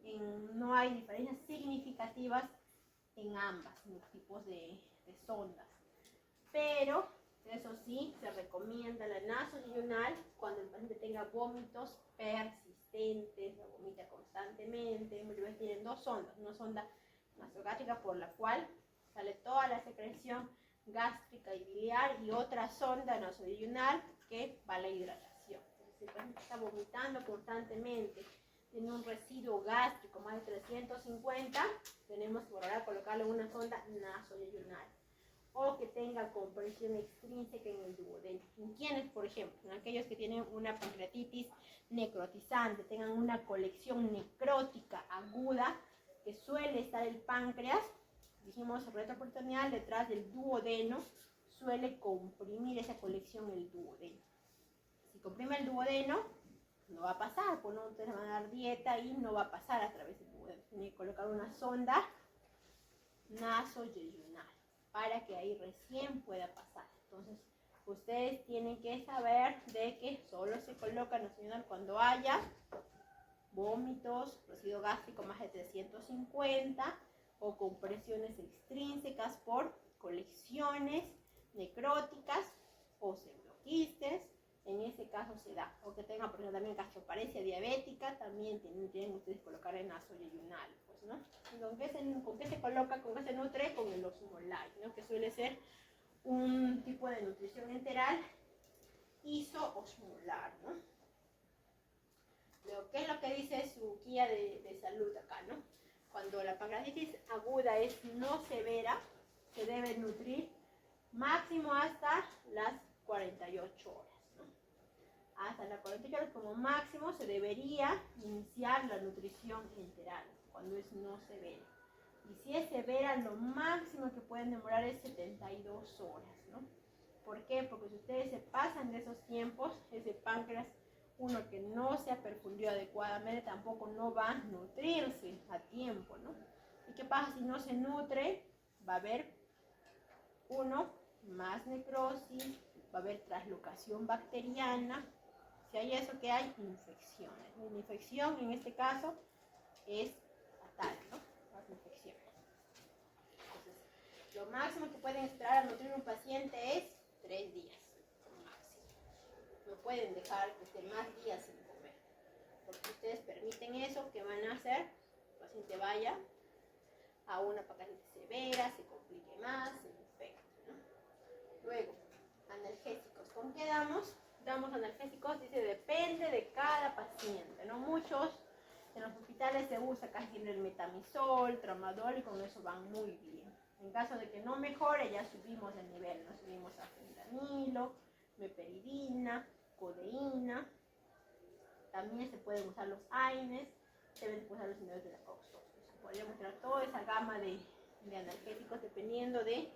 y no hay diferencias significativas en ambas, en los tipos de sondas. Pero, eso sí, se recomienda la nasoyunal cuando el paciente tenga vómitos persistentes, la vomita constantemente. Muchas veces tienen dos sondas, una sonda nasogástrica por la cual sale toda la secreción gástrica y biliar, y otra sonda nasoyunal que va a la hidratación. Entonces, si el paciente está vomitando constantemente, tiene un residuo gástrico más de 350, tenemos que volver a colocarle una sonda nasoyunal. O que tenga compresión extrínseca en el duodeno. ¿En quiénes, por ejemplo? En aquellos que tienen una pancreatitis necrotizante, tengan una colección necrótica aguda, que suele estar el páncreas, dijimos retroperitoneal, detrás del duodeno, suele comprimir esa colección el duodeno. Si comprime el duodeno, no va a pasar, pues no te van a dar dieta y no va a pasar a través del duodeno. Tiene que colocar una sonda nasoyeyunal para que ahí recién pueda pasar. Entonces, ustedes tienen que saber de que solo se coloca nasoyeyunal cuando haya vómitos, residuo gástrico más de 350 o compresiones extrínsecas por colecciones necróticas o pseudoquistes. En ese caso se da, o que tengan por ejemplo también gastroparesia diabética, también tienen ustedes que colocar en nasoyeyunal, pues, ¿no? ¿Con qué se coloca, con qué se nutre? Con el osmolay, ¿no? Que suele ser un tipo de nutrición enteral isoosmolar, ¿no? Luego, ¿qué es lo que dice su guía de salud acá, ¿no? Cuando la pancreatitis aguda es no severa, se debe nutrir máximo hasta las 48 horas. Hasta las 48 horas como máximo se debería iniciar la nutrición enteral, cuando es no severa. Y si es severa, lo máximo que pueden demorar es 72 horas, ¿no? ¿Por qué? Porque si ustedes se pasan de esos tiempos, ese páncreas, uno que no se ha perfundido adecuadamente, tampoco no va a nutrirse a tiempo, ¿no? ¿Y qué pasa si no se nutre? Va a haber, más necrosis, va a haber translocación bacteriana. Si hay eso, que hay infecciones. La infección en este caso es fatal, ¿no? Las infecciones. Entonces, lo máximo que pueden esperar a nutrir un paciente es 3 días, máximo. No pueden dejar que esté más días sin comer, porque ustedes permiten eso, ¿qué van a hacer? El paciente vaya a una pancreatitis severa, se complique más, se infecte, ¿no? Luego, analgésicos. ¿Con qué damos? Damos analgésicos, dice, depende de cada paciente, ¿no? Muchos en los hospitales se usa casi el metamizol, tramadol, y con eso van muy bien. En caso de que no mejore, ya subimos el nivel, ¿no? Subimos a fentanilo, meperidina, codeína. También se pueden usar los AINES, se deben usar los inhibidores de la COX-2. Podríamos usar toda esa gama de analgésicos dependiendo de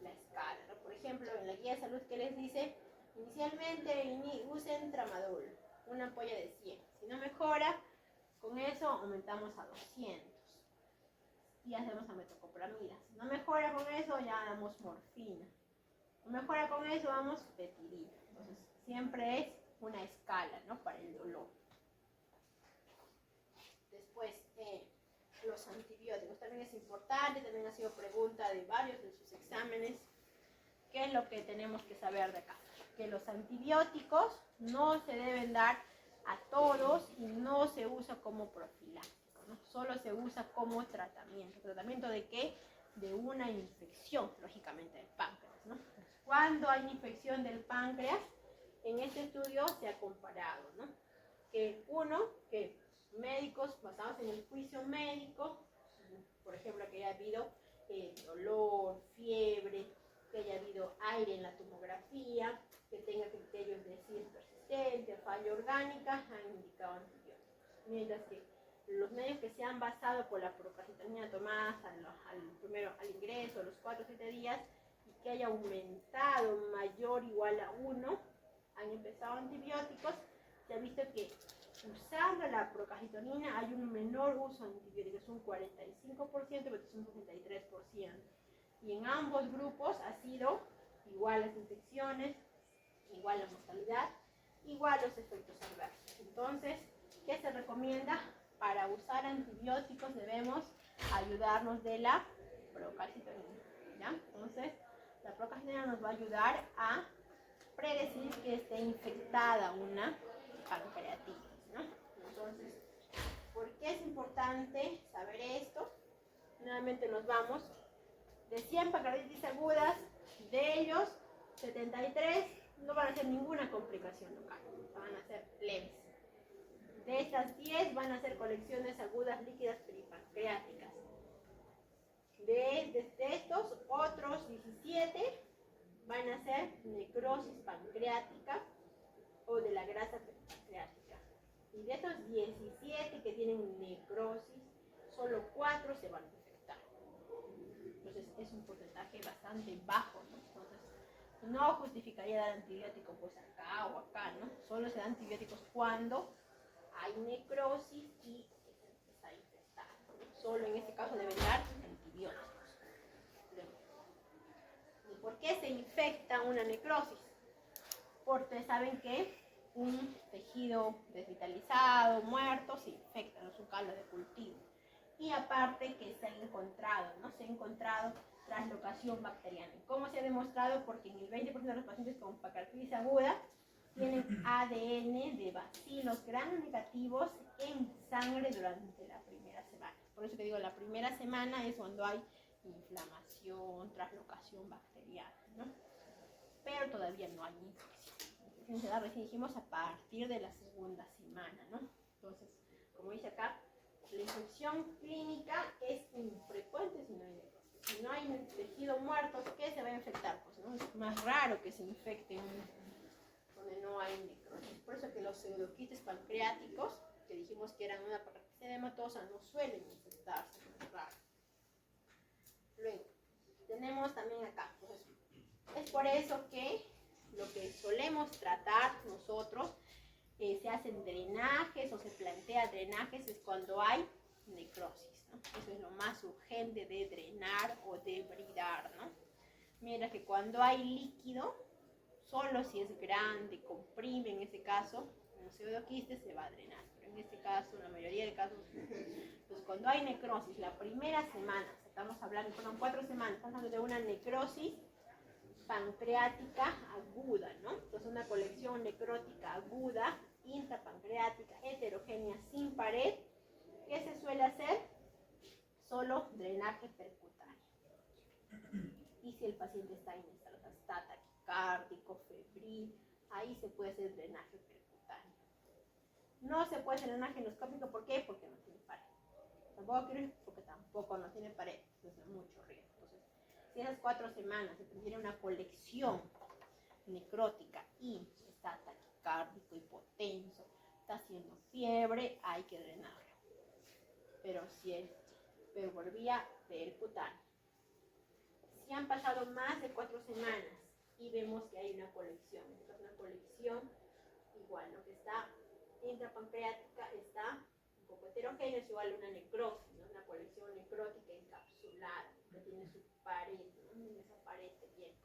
la escala, ¿no? Por ejemplo, en la guía de salud, que les dice, inicialmente usen tramadol, una ampolla de 100. Si no mejora, con eso aumentamos a 200 y hacemos metoclopramida. Si no mejora con eso, ya damos morfina. No mejora con eso, damos petirina. Entonces, siempre es una escala, ¿no? Para el dolor. Después, los antibióticos también es importante, también ha sido pregunta de varios de sus exámenes. ¿Qué es lo que tenemos que saber de acá? Que los antibióticos no se deben dar a todos y no se usa como profiláctico, ¿no? Solo se usa como tratamiento. ¿Tratamiento de qué? De una infección, lógicamente, del páncreas, ¿no? Cuando hay infección del páncreas, en este estudio se ha comparado, ¿no? Que médicos basados en el juicio médico, por ejemplo, que haya habido dolor, fiebre, que haya habido aire en la tomografía, que tenga criterios de CIS persistente, falla orgánica, han indicado antibióticos. Mientras que los medios que se han basado por la procalcitonina tomada al ingreso, a los 4 o 7 días, y que haya aumentado mayor o igual a 1, han empezado antibióticos. Se ha visto que usando la procalcitonina hay un menor uso de antibióticos, un 45%, pero es un 63%. Y en ambos grupos ha sido igual las infecciones, igual la mortalidad, igual los efectos adversos. Entonces, ¿qué se recomienda? Para usar antibióticos debemos ayudarnos de la procalcitonina, ¿ya? Entonces, la procalcitonina nos va a ayudar a predecir que esté infectada una pancreatitis, ¿no? Entonces, ¿por qué es importante saber esto? Nuevamente nos vamos. De 100 pancreatitis agudas, de ellos, 73 no van a hacer ninguna complicación local, van a ser leves. De estas 10 van a ser colecciones agudas líquidas peripancreáticas. De estos, otros 17 van a ser necrosis pancreática o de la grasa peripancreática. Y de estos 17 que tienen necrosis, solo 4 se van a infectar. Entonces es un porcentaje bastante bajo, ¿no? Entonces No justificaría dar antibióticos pues acá o acá, ¿no? Solo se dan antibióticos cuando hay necrosis y está infectado, ¿no? Solo en este caso deben dar antibióticos. ¿Y por qué se infecta una necrosis? Porque saben que un tejido desvitalizado, muerto, se infecta, no es un caldo de cultivo. Y aparte que se ha encontrado, ¿no? Se ha encontrado translocación bacteriana. ¿Cómo se ha demostrado? Porque en el 20% de los pacientes con pancreatitis aguda tienen ADN de bacilos gram negativos en sangre durante la primera semana. Por eso te digo, la primera semana es cuando hay inflamación, translocación bacteriana, ¿no? Pero todavía no hay infección. Se da, recién dijimos, a partir de la segunda semana, ¿no? Entonces, como dice acá, la infección clínica es infrecuente si no hay necrosis. Si no hay tejido muerto, ¿qué se va a infectar? Pues, ¿no? Es más raro que se infecte donde no hay necrosis. Por eso que los pseudoquistes pancreáticos, que dijimos que eran una pancreatitis edematosa, no suelen infectarse, es raro. Luego, tenemos también acá, pues, es por eso que lo que solemos tratar nosotros, se hacen drenajes o se plantea drenajes, es cuando hay necrosis, ¿no? Eso es lo más urgente de drenar o de bridar, ¿no? Mira que cuando hay líquido, solo si es grande, comprime en ese caso, en los pseudoquistes se va a drenar. Pero en este caso, en la mayoría de casos, pues cuando hay necrosis, la primera semana, estamos hablando, fueron 4 semanas, estamos hablando de una necrosis pancreática aguda, ¿no? Entonces una colección necrótica aguda, intrapancreática, heterogénea, sin pared. ¿Qué se suele hacer? Solo drenaje percutáneo. Y si el paciente está en estado taquicárdico, febril, ahí se puede hacer drenaje percutáneo. No se puede hacer drenaje endoscópico, ¿por qué? Porque no tiene pared. Tampoco quiero porque tampoco no tiene pared, entonces mucho riesgo. Entonces, si esas 4 semanas se tiene una colección necrótica y está taquicárdico, hipotenso, está haciendo fiebre, hay que drenarlo. Pero si es por vía percutánea. Si han pasado más de 4 semanas y vemos que hay una colección, entonces una colección igual, lo que está intrapancreática está un poco heterogénea, es igual a una necrosis, ¿no? Una colección necrótica encapsulada, que tiene su pared, ¿no? En esa pared que tiene.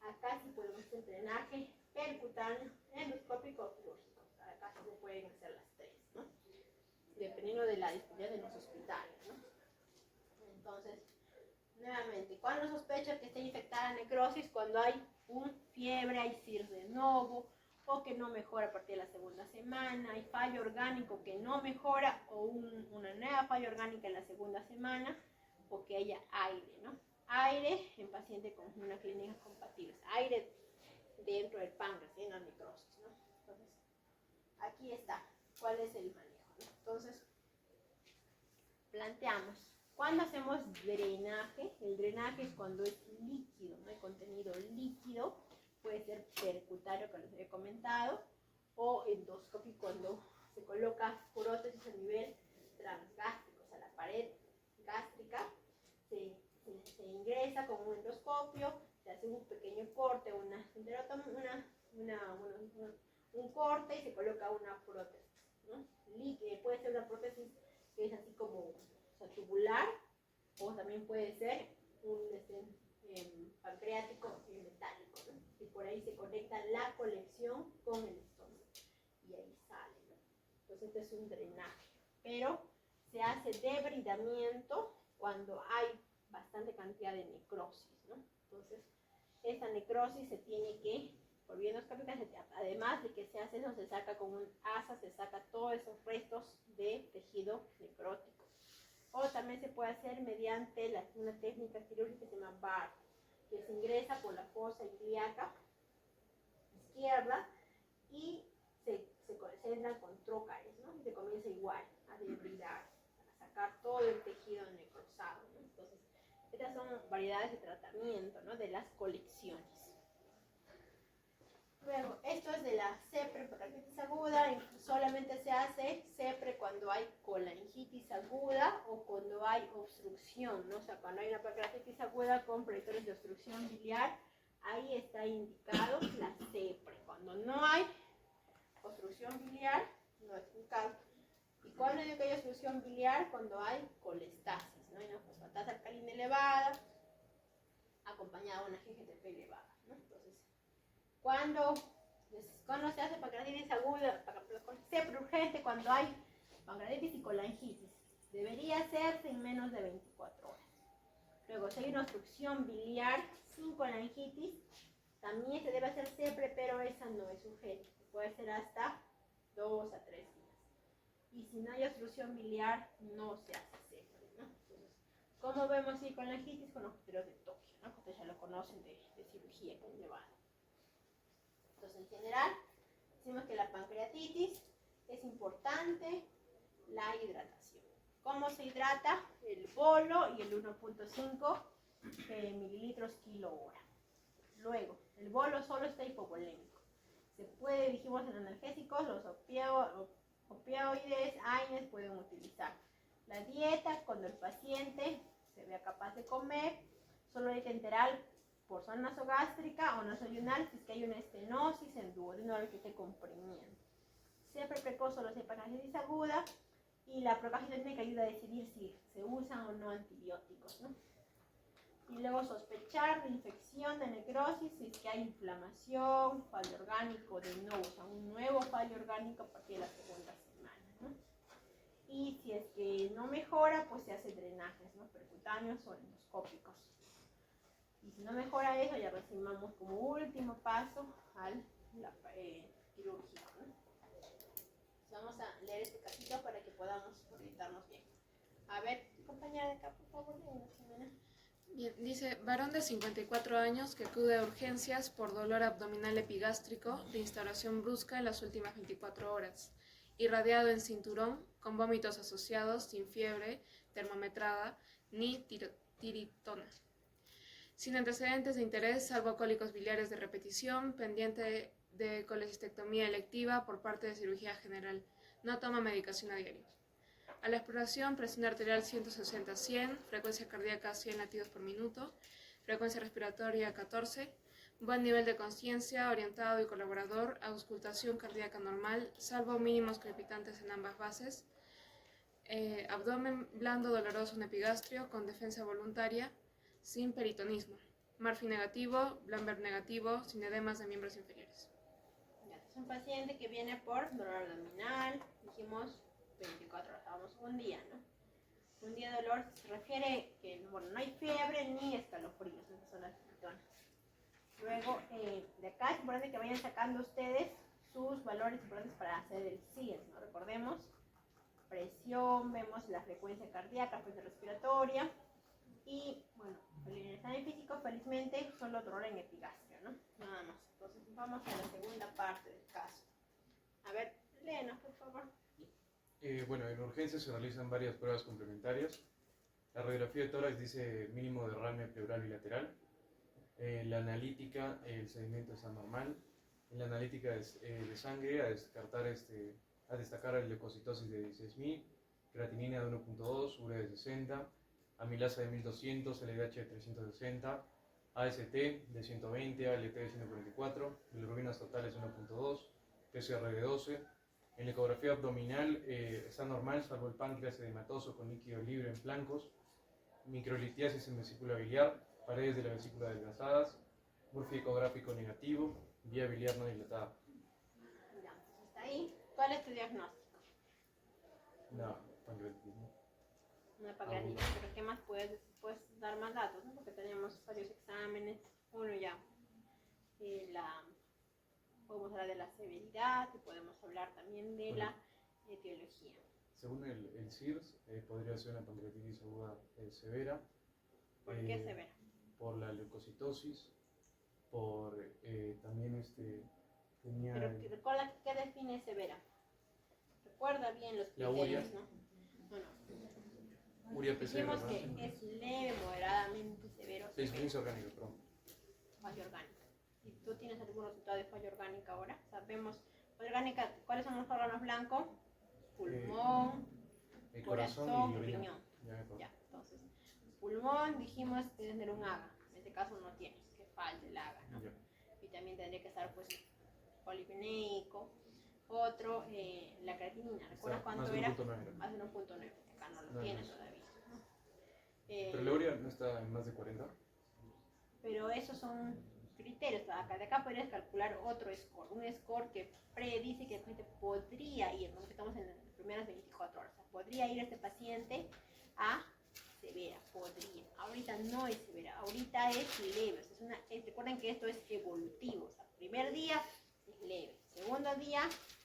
Acá sí podemos hacer drenaje percutáneo, endoscópico o quirúrgico. Acá sí se pueden hacer las 3, ¿no? Dependiendo de la disponibilidad de los hospitales, ¿no? Entonces, nuevamente, ¿cuándo sospecha que esté infectada necrosis? Cuando hay fiebre, hay CIRS de novo, o que no mejora a partir de la segunda semana, hay fallo orgánico que no mejora, o una nueva falla orgánica en la segunda semana, o que haya aire, ¿no? Aire en paciente con una clínica compatible, aire dentro del páncreas, en la necrosis, ¿no? Entonces, aquí está, ¿cuál es el manejo? Entonces, planteamos, ¿cuándo hacemos drenaje? El drenaje es cuando es líquido, ¿no? El contenido líquido puede ser percutáneo, que les he comentado, o endoscópico cuando se coloca prótesis a nivel transgástrico, o sea, la pared gástrica se ingresa con un endoscopio, se hace un pequeño corte, un corte y se coloca una prótesis, ¿no? Puede ser una prótesis que es así como, o sea, tubular, o también puede ser un pancreático metálico, ¿no? Y por ahí se conecta la colección con el estómago y ahí sale, ¿no? Entonces este es un drenaje, pero se hace debridamiento cuando hay bastante cantidad de necrosis, ¿no? Entonces esta necrosis se tiene que, por vía endoscópica, además de que se hace eso, se saca con un asa, se saca todos esos restos de tejido necrótico. O también se puede hacer mediante una técnica quirúrgica que se llama BART, que se ingresa por la fosa ilíaca izquierda y se entra con trócares, ¿no? Y se comienza igual a debridar, a sacar todo el tejido necrosado, ¿no? Entonces, estas son variedades de tratamiento, ¿no? De las colecciones. Luego, esto es de la CEPRE, pancreatitis aguda. Solamente se hace CEPRE cuando hay colangitis aguda o cuando hay obstrucción, ¿no? O sea, cuando hay una pancreatitis aguda con proyectores de obstrucción biliar, ahí está indicado la CEPRE. Cuando no hay obstrucción biliar, no es indicado. ¿Y cuándo digo que hay obstrucción biliar? Cuando hay colestasis, ¿no? Hay una fosfatasa alcalina elevada, acompañada de una GGTP elevada, ¿no? Entonces, ¿cuándo se hace pancreatitis aguda? CEPRE urgente cuando hay pancreatitis y colangitis. Debería hacerse en menos de 24 horas. Luego, si hay una obstrucción biliar sin colangitis, también se debe hacer CEPRE, pero esa no es urgente. Puede ser hasta 2 a 3 días. Y si no hay obstrucción biliar, no se hace CEPRE, ¿no? Entonces, ¿cómo vemos si colangitis? Con los criterios de Tokio, ¿no? Ustedes ya lo conocen de cirugía elevada. Entonces, en general, decimos que la pancreatitis es importante la hidratación. ¿Cómo se hidrata? El bolo y el 1.5 mililitros kilo hora. Luego, el bolo solo está hipovolémico. Se puede, dijimos en analgésicos, los opioides, AINES pueden utilizar. La dieta, cuando el paciente se vea capaz de comer, solo hay que enterar por zona nasogástrica o nasoyunal si es que hay una estenosis en duodeno que esté comprimiendo. Siempre precoz solo se pancreatitis aguda y la procalcitosis ayuda a decidir si se usan o no antibióticos, ¿no? Y luego sospechar de infección, de necrosis, si es que hay inflamación, fallo orgánico de nuevo, o sea, un nuevo fallo orgánico a partir de la segunda semana, ¿no? Y si es que no mejora, pues se hace drenajes, ¿no? Percutáneos o endoscópicos. Y si no mejora eso, ya recibimos como último paso al quirúrgico, ¿no? Entonces vamos a leer este casito para que podamos orientarnos bien. A ver, compañera de acá, por favor, Bien, dice, varón de 54 años que acude a urgencias por dolor abdominal epigástrico de instauración brusca en las últimas 24 horas, irradiado en cinturón, con vómitos asociados, sin fiebre, termometrada, ni tiritona. Sin antecedentes de interés, salvo cólicos biliares de repetición, pendiente de colecistectomía electiva por parte de cirugía general. No toma medicación a diario. A la exploración, presión arterial 160-100, frecuencia cardíaca 100 latidos por minuto, frecuencia respiratoria 14, buen nivel de conciencia, orientado y colaborador, auscultación cardíaca normal, salvo mínimos crepitantes en ambas bases, abdomen blando doloroso en epigastrio con defensa voluntaria, sin peritonismo, Murphy negativo, Lambert negativo, sin edemas de miembros inferiores. Es un paciente que viene por dolor abdominal, dijimos 24 horas, estábamos un día, ¿no? Un día de dolor se refiere que, bueno, no hay fiebre ni escalofríos, esas son las sintomas. Luego, de acá es importante que vayan sacando ustedes sus valores importantes para hacer el CIES, ¿no? Recordemos, presión, vemos la frecuencia cardíaca, frecuencia respiratoria y, bueno, el examen físico felizmente solo dolor en epigastrio, ¿no? Nada más. Entonces vamos a la segunda parte del caso. A ver, léenos, por favor. Bueno, en urgencias se realizan varias pruebas complementarias. La radiografía de tórax dice mínimo derrame pleural bilateral. La analítica, el sedimento está normal. En la analítica de sangre, a destacar la leucocitosis de 16.000, creatinina de 1.2, urea de 60, amilasa de 1200, LDH de 360, AST de 120, ALT de 144, bilirrubinas totales de 1.2, PCR de 12. En la ecografía abdominal está normal, salvo el páncreas edematoso con líquido libre en flancos, microlitiasis en vesícula biliar, paredes de la vesícula adelgazadas, Murphy ecográfico negativo, vía biliar no dilatada. Ya, entonces está ahí. ¿Cuál es tu diagnóstico? No, pancreatitis, ¿no? Una pancreatitis, pero ¿qué más puedes dar más datos? ¿No? Porque tenemos varios exámenes. Uno ya, podemos hablar de la severidad y podemos hablar también de la etiología. Según el CIRS, podría ser una pancreatitis aguda severa. ¿Por qué severa? Por la leucocitosis, por también tenía... Pero recuerda, ¿qué define severa? Recuerda bien los criterios, ¿no? Bueno, urea PCR, dijimos ¿no? que es leve, moderadamente severo. Insuficiencia orgánica, perdón. Fallo orgánico. ¿Y tú tienes algún resultado de fallo orgánica ahora? Sabemos, fallo orgánica, ¿cuáles son los órganos blancos? Pulmón, el corazón y riñón. Ya, entonces, pulmón dijimos que tener un AGA. En este caso no tienes, que falta el AGA, ¿no? Ya. Y también tendría que estar pues polivineico. Otro, la creatinina, ¿recuerdas Está cuánto más de era? 1.9 era. Más de 1.9, acá no lo No, tiene no. todavía, ¿no? Pero la urea no está en más de 40. Pero esos son criterios. De acá podrías calcular otro score, un score que predice que el paciente podría ir, ¿no? Estamos en las primeras 24 horas, o sea, podría ir este paciente a severa, podría. Ahorita no es severa, ahorita es leve. O sea, recuerden que esto es evolutivo, o sea, primer día es leve, segundo día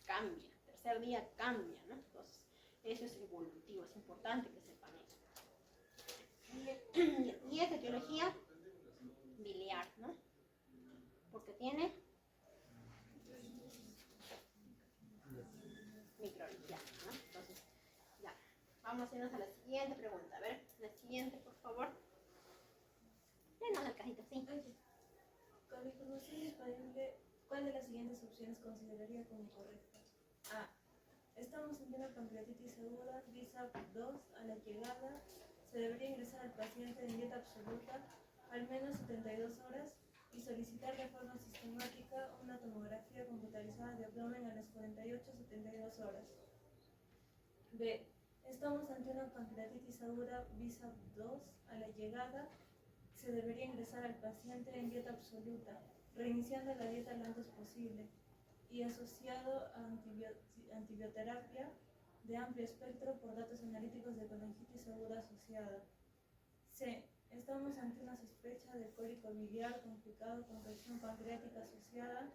cambia, tercer día cambia, ¿no? Entonces, eso es evolutivo, es importante que sepan eso. Y es etiología biliar, ¿no? Porque tiene microorilla, ¿no? Entonces, ya. Vamos a irnos a la siguiente pregunta. A ver, la siguiente, por favor. Denos el cajito, sí. Con la información disponible, ¿cuál de las siguientes opciones consideraría como correcta? A. Estamos ante una pancreatitis aguda, BISAP 2 a la llegada. Se debería ingresar al paciente en dieta absoluta al menos 72 horas y solicitar de forma sistemática una tomografía computarizada de abdomen a las 48-72 horas. B. Estamos ante una pancreatitis aguda BISAP 2 a la llegada. Se debería ingresar al paciente en dieta absoluta, reiniciando la dieta lo antes posible y asociado a antibioterapia de amplio espectro por datos analíticos de colangitis aguda asociada. C. Estamos ante una sospecha de cólico biliar complicado con presión pancreática asociada,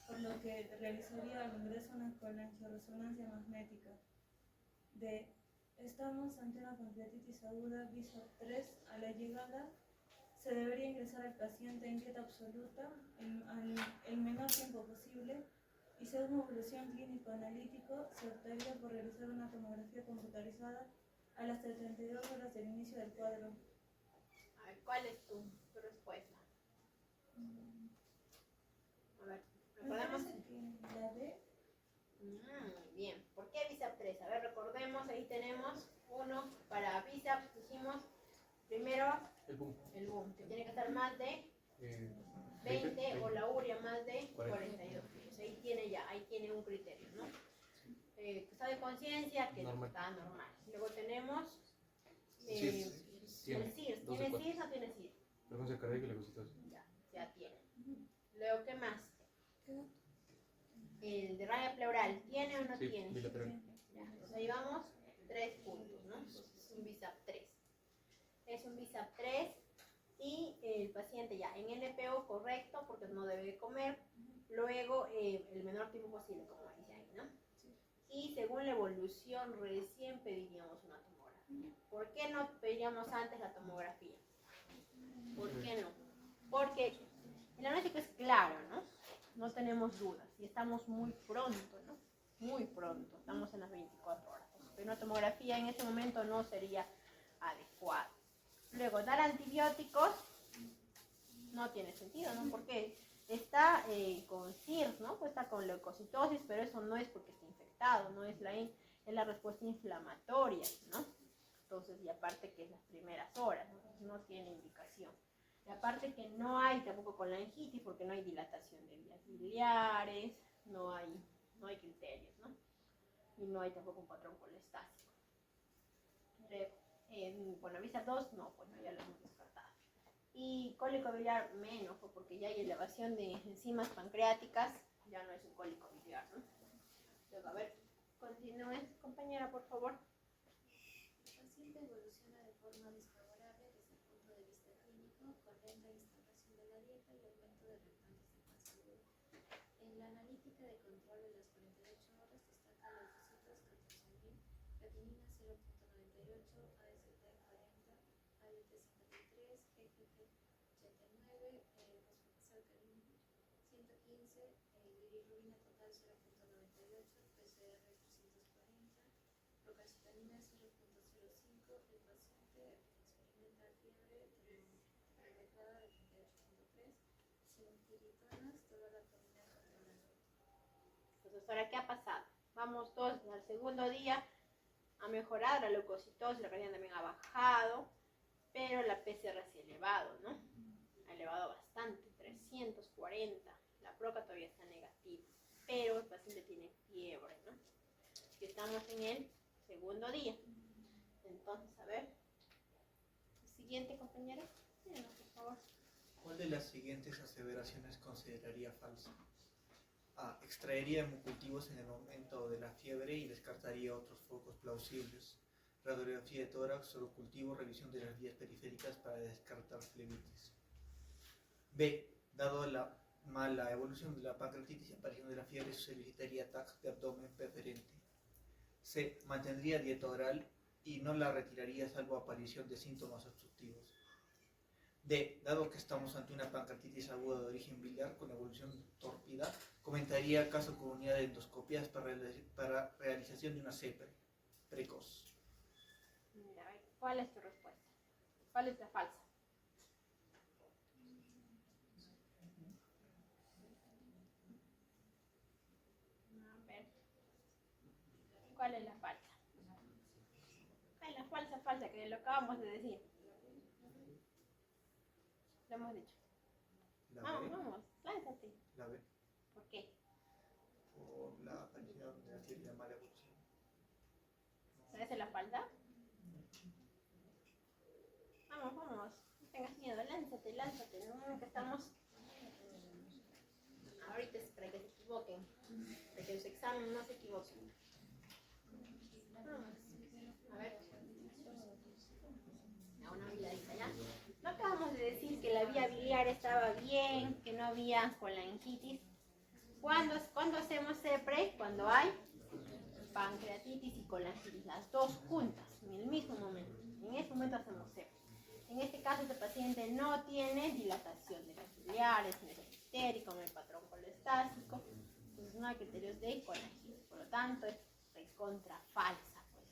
por lo que realizaría al ingreso una colangioresonancia magnética. D. Estamos ante una pancreatitis aguda BISAP 3 a la llegada. Se debería ingresar al paciente en dieta absoluta el menor tiempo posible y según evolución clínico-analítico se optaría por realizar una tomografía computarizada a las 72 horas del inicio del cuadro. A ver, ¿cuál es tu respuesta? A ver, Me recordemos. parece que la D. Bien, ¿por qué BISAP 3? A ver, recordemos, ahí tenemos uno para BISAP, dijimos primero El boom. el boom, que tiene que estar más de 20 20. o la urea más de 40. 42 kilos. Ahí tiene un criterio, ¿no? Estado de conciencia que Normal. está normal. Luego tenemos Sí, tiene. el CIRS. 2 de ¿Tiene 4. CIRS o tiene CIRS? Frecuencia cardíaca y leucocitosis. Ya tiene. Luego, ¿qué más? El de raya pleural, ¿tiene o no Sí, tiene? bilateral. Ya, entonces ahí vamos 3 puntos, ¿no? Entonces es un BISAP 3. Es un BISAP 3 y el paciente ya en NPO correcto porque no debe comer. Luego el menor tiempo posible, como dice ahí, ¿no? Y según la evolución recién pediríamos una tomografía. ¿Por qué no pediríamos antes la tomografía? ¿Por qué no? Porque el diagnóstico es claro, ¿no? No tenemos dudas y estamos muy pronto, ¿no? Muy pronto, estamos en las 24 horas. Entonces, una tomografía en este momento no sería adecuada. Luego, dar antibióticos no tiene sentido, ¿no? Porque está con CIRS, ¿no? Pues está con leucocitosis, pero eso no es porque esté infectado, no es la respuesta inflamatoria, ¿no? Entonces, y aparte que es las primeras horas, no tiene indicación. Y aparte que no hay tampoco colangitis porque no hay dilatación de vías biliares, no hay criterios, ¿no? Y no hay tampoco un patrón colestásico. Bueno, BISAP 2, no, pues no, ya lo hemos descartado. Y cólico biliar menos, porque ya hay elevación de enzimas pancreáticas, ya no es un cólico biliar, ¿no? Luego, a ver, continúe, compañera, por favor. El paciente evoluciona de forma desfavorable desde el punto de vista clínico, con lenta instauración de la dieta y aumento de reactantes de fase aguda. En la analítica de control de las 48 horas destaca leucocitos 14.000, creatinina 0.98, AST 40, ALT 53, GGT 89, fosfatasa 115, bilirrubina total 0.98, PCR 340, procalcitonina 0.05. El paciente experimenta fiebre termofiltrada de 38.3, sin tiritonas, dolor abdominal controlado. Entonces, ¿ahora qué ha pasado? Vamos todos al segundo día, ha mejorado la leucocitosis, la creatinina también ha bajado, pero la PCR se ha elevado, ¿no? Ha elevado bastante, 640. La proca todavía está negativa, pero el paciente tiene fiebre, ¿no? Y estamos en el segundo día. Entonces, a ver. Siguiente, compañero. Síganos, por favor. ¿Cuál de las siguientes aseveraciones consideraría falsa? A. Extraería hemocultivos en el momento de la fiebre y descartaría otros focos plausibles. Radiografía de tórax, sorocultivo, revisión de las vías periféricas para descartar flebitis. B. Dado la mala evolución de la pancreatitis y aparición de la fiebre, solicitaría TAC de abdomen preferente. C. Mantendría dieta oral y no la retiraría salvo aparición de síntomas obstructivos. D. Dado que estamos ante una pancreatitis aguda de origen biliar con evolución tórpida, comentaría caso con unidad de endoscopias para realización de una CEPRE precoz. Mira, a ver, ¿cuál es tu respuesta? ¿Cuál es la falsa? A ver, ¿cuál es la falsa? ¿Cuál es la falsa que lo acabamos de decir? Lo hemos dicho. La Vamos, B. vamos, lánzate. La B. ¿Por qué? Por la aparición de la fiebre y la mala evolución. ¿Esa es la falsa? Vamos, vamos. No tengas miedo, lánzate, lánzate. No, que estamos... Ahorita es para que se equivoquen. Para que en su examen no se equivoquen. Vamos. A ver. Da una miradita ya. No acabamos de decir que la vía biliar estaba bien, que no había colangitis. ¿Cuándo hacemos CEPRE? Cuando hay pancreatitis y colangitis, las dos juntas, en el mismo momento. En ese momento hacemos CEPRE. En este caso, este paciente no tiene dilatación de las biliares, no es histérico, no hay patrón colestásico, entonces no hay criterios de colangitis. Por lo tanto, es recontra falsa. Pues,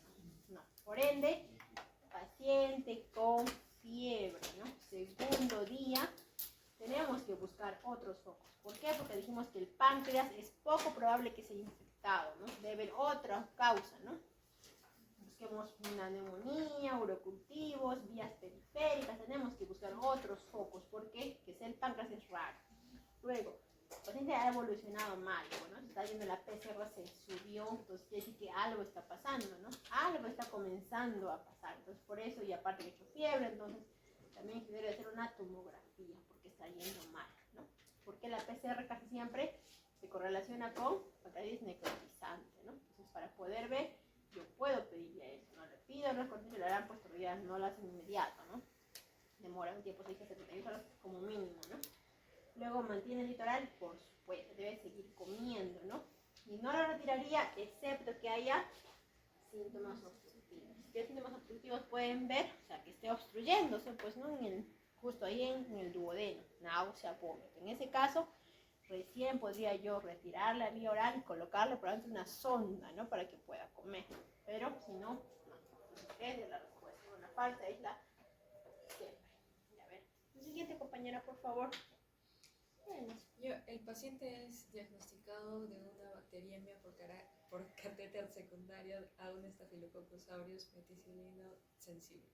no. Por ende, paciente con fiebre, ¿no? Segundo día, tenemos que buscar otros focos. ¿Por qué? Porque dijimos que el páncreas es poco probable que sea infectado, ¿no? Debe haber otra causa, ¿no? Busquemos una neumonía, urocultivos, vías periféricas, tenemos que buscar otros focos. ¿Por qué? Que sea el páncreas es raro. Luego, el paciente ha evolucionado mal, ¿no? Se está viendo la PCR, se subió, entonces quiere decir que algo está pasando, ¿no? Algo está comenzando a pasar, entonces por eso, y aparte que ha hecho fiebre, entonces también debe hacer una tomografía, porque está yendo mal, ¿no? Porque la PCR casi siempre se correlaciona con pancreatitis necrotizante, ¿no? Entonces para poder ver, yo puedo pedirle eso, no le pido, no es cortito, lo harán, pues todavía no lo hacen inmediato, ¿no? Demora un tiempo, 6 a 72 horas como mínimo, ¿no? Luego mantiene el litoral, por supuesto, debe seguir comiendo, ¿no? Y no lo retiraría, excepto que haya síntomas obstructivos. ¿Qué síntomas obstructivos pueden ver? O sea, que esté obstruyéndose, pues, ¿no? Justo ahí en el duodeno, náusea, vómito. En ese caso, recién podría yo retirar la vía oral y colocarle probablemente una sonda, ¿no? Para que pueda comer. Pero si no, no. Entonces, esa es la respuesta. La falta es la siempre. A ver, la siguiente compañera, por favor. El paciente es diagnosticado de una bacteriemia por catéter secundario a un Staphylococcus aureus meticilino sensible,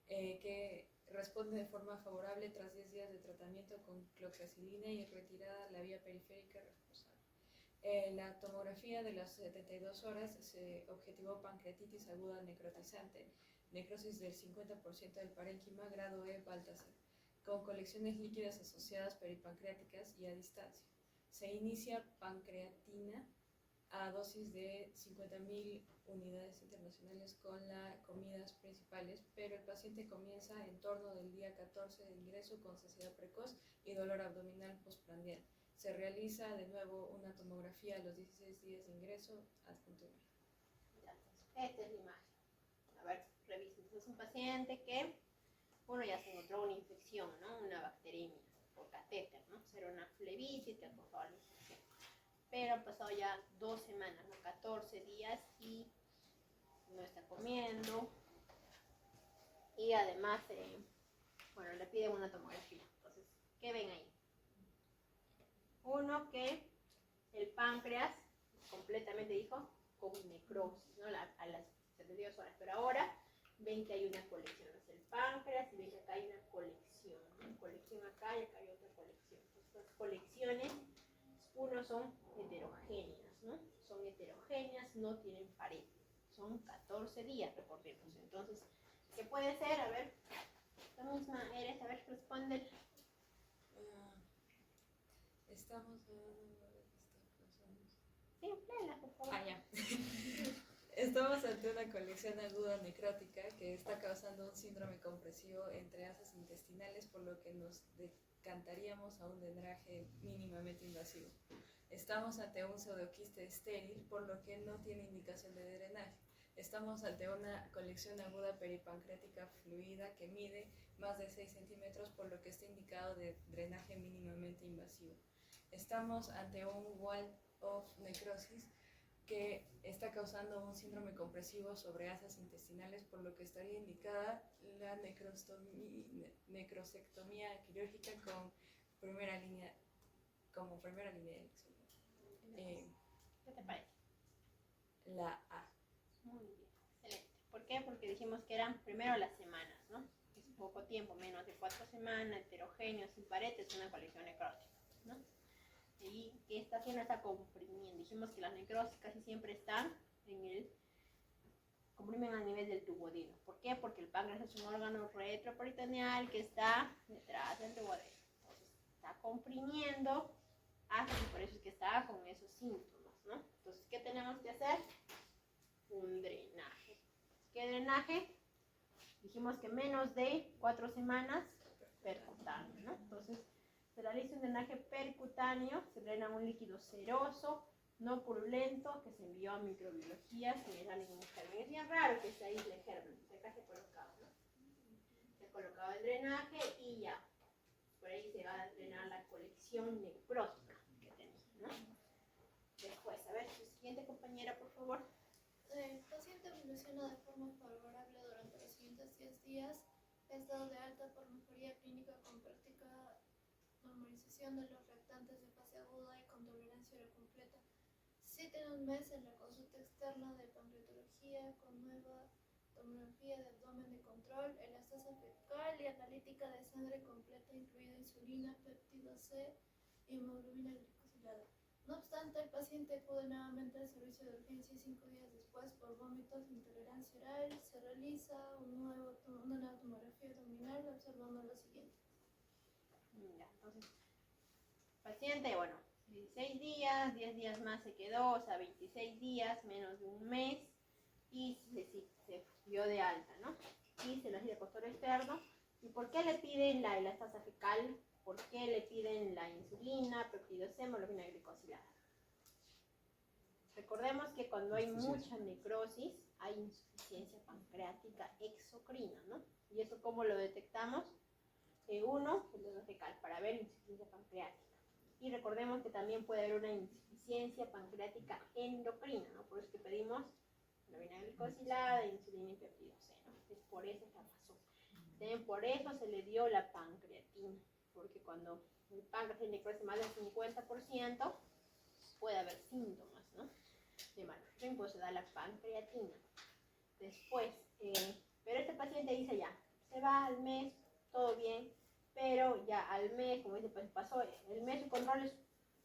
que responde de forma favorable tras 10 días de tratamiento con cloxacilina y retirada la vía periférica responsable. La tomografía de las 72 horas se objetivó pancreatitis aguda necrotizante, necrosis del 50% del parénquima, grado E Baltasar, con colecciones líquidas asociadas peripancreáticas y a distancia. Se inicia pancreatina a dosis de 50.000 unidades internacionales con las comidas principales, pero el paciente comienza en torno del día 14 de ingreso con saciedad precoz y dolor abdominal postprandial. Se realiza de nuevo una tomografía a los 16 días de ingreso adjunto. Esta es la imagen. A ver, revisen. Es un paciente que ya se encontró una infección, ¿no? Una bacteriemia por catéter, ¿no? Será una flebitis que ha causado la infección. Pero han pasado ya 2 semanas, ¿no? 14 días y no está comiendo. Y además, le piden una tomografía. Entonces, ¿qué ven ahí? Uno, que el páncreas completamente dijo con necrosis, ¿no? A las 72 horas. Pero ahora ven que hay una colección, es el páncreas, y ven que acá hay una colección, ¿no? Colección acá y acá hay otra colección. Entonces Estas colecciones, uno son heterogéneas, ¿no? Son heterogéneas, no tienen pared. Son 14 días, recordemos. Entonces, ¿qué puede ser? A ver, tú misma eres, a ver, responde. Estamos hablando de estas cosas. Sí, léela, por favor. Ah, ya. Estamos ante una colección aguda necrótica que está causando un síndrome compresivo entre asas intestinales, por lo que nos decantaríamos a un drenaje mínimamente invasivo. Estamos ante un pseudoquiste estéril, por lo que no tiene indicación de drenaje. Estamos ante una colección aguda peripancreática fluida que mide más de 6 centímetros, por lo que está indicado de drenaje mínimamente invasivo. Estamos ante un wall of necrosis que está causando un síndrome compresivo sobre asas intestinales, por lo que estaría indicada la necrosectomía quirúrgica como primera línea de elección. ¿Qué te parece? La A. Muy bien, excelente. ¿Por qué? Porque dijimos que eran primero las semanas, ¿no? Es poco tiempo, menos de 4 semanas, heterogéneo, sin pared, es una colección necrótica, ¿no? Y esta sí no está comprimiendo. Dijimos que las necrosis casi siempre están comprimen a nivel del duodeno. ¿Por qué? Porque el páncreas es un órgano retroperitoneal que está detrás del duodeno. Entonces está comprimiendo, así por eso es que está con esos síntomas, ¿no? Entonces, ¿qué tenemos que hacer? Un drenaje. ¿Qué drenaje? Dijimos que menos de 4 semanas percutáneo, ¿no? Entonces, se realiza un drenaje percutáneo, se drena un líquido seroso, no purulento, que se envió a microbiología general en un germen. Es bien raro que se aísle el germen, acá se ha colocado, ¿no? Se ha colocado el drenaje y ya, por ahí se va a drenar la colección necrótica que tenía, ¿no? Después, a ver, su siguiente compañera, por favor. El paciente evoluciona de forma favorable durante los siguientes 10 días. Es dado de alta por mejoría clínica con práctica normalización de los reactantes de fase aguda y con tolerancia oral completa. Cita en un mes en la consulta externa de pancreatología con nueva tomografía de abdomen de control, elastasa fecal y analítica de sangre completa, incluida insulina, péptido C y hemoglobina glicosilada. No obstante, el paciente acude nuevamente al servicio de urgencia 5 días después por vómitos e intolerancia oral. Se realiza una nueva tomografía abdominal observando lo siguiente. Ya, entonces, paciente, bueno, 16 días, 10 días más se quedó, o sea, 26 días, menos de un mes, y se dio de alta, ¿no? Y se le hacía costoro externo. ¿Y por qué le piden la elastasa fecal? ¿Por qué le piden la insulina, péptido C, hemoglobina glicosilada? Recordemos que cuando hay mucha necrosis, hay insuficiencia pancreática exocrina, ¿no? ¿Y eso cómo lo detectamos? Uno, el dedo fecal, para ver insuficiencia pancreática. Y recordemos que también puede haber una insuficiencia pancreática endocrina, ¿no? Por eso que pedimos hemoglobina glicosilada, insulina y péptido C, ¿no? Es por esa razón. También por eso se le dio la pancreatina, porque cuando el páncreas tiene necrosis más del 50%, puede haber síntomas, ¿no? De malnutrición, pues se da la pancreatina. Después, pero este paciente dice ya, se va al mes, todo bien, pero ya al mes, como dice, pues pasó el mes de controles,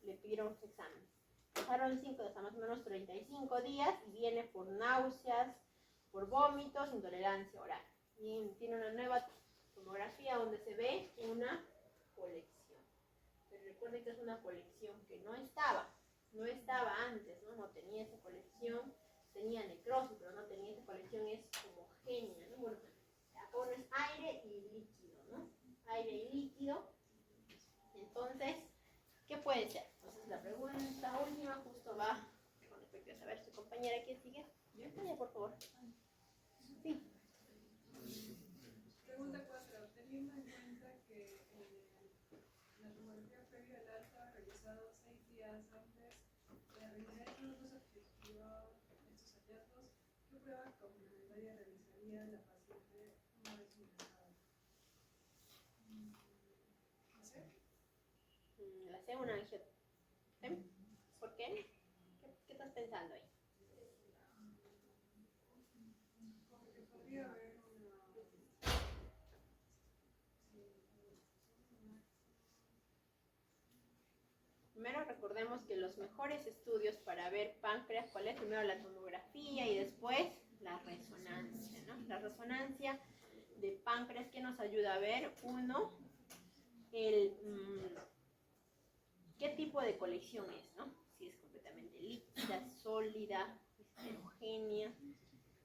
le pidieron los exámenes. Pasaron 5, hasta más o menos 35 días y viene por náuseas, por vómitos, intolerancia oral. Y tiene una nueva tomografía donde se ve una colección. Pero recuerden que es una colección que no estaba antes, ¿no? No tenía esa colección, tenía necrosis, pero no tenía esa colección, es homogénea, ¿no? Bueno, acá uno es aire y líquido, ¿no? Aire y líquido. Entonces, ¿qué puede ser? Entonces, la pregunta última justo va con respecto a saber su compañera quién sigue. Vaya, por favor. Sí. Pregunta 4. Teniendo en cuenta que la tomografía previa al alta realizado 6 días antes de realizar estos objetivos, estos hallazgos, ¿qué prueba complementaria realizaría la paciente una vez ingresada? ¿La C? La C, una angioterapia. ¿Por qué? ¿Qué estás pensando ahí? Porque podría haber primero recordemos que los mejores estudios para ver páncreas, ¿cuál es? Primero la tomografía y después la resonancia, ¿no? La resonancia de páncreas que nos ayuda a ver, uno, qué tipo de colección es, ¿no? Si es completamente líquida, sólida, heterogénea.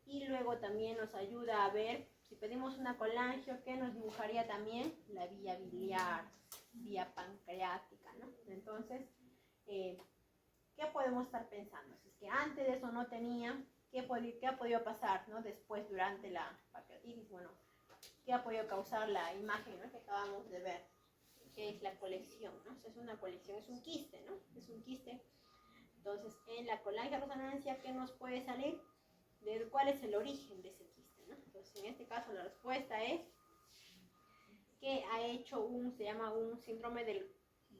Y luego también nos ayuda a ver, si pedimos una colangio, ¿qué nos dibujaría también? La vía biliar, vía pancreática, ¿no? Entonces, ¿qué podemos estar pensando? Si es que antes de eso no tenía, ¿qué ha podido pasar, ¿no? Después, durante la pancreatitis, bueno, ¿qué ha podido causar la imagen, ¿no? Que acabamos de ver? Que es la colección, ¿no? O sea, es una colección, es un quiste, ¿no? Es un quiste. Entonces, en la colangioresonancia, ¿qué nos puede salir? ¿Cuál es el origen de ese quiste, ¿no? Entonces, en este caso, la respuesta es que ha hecho se llama un síndrome del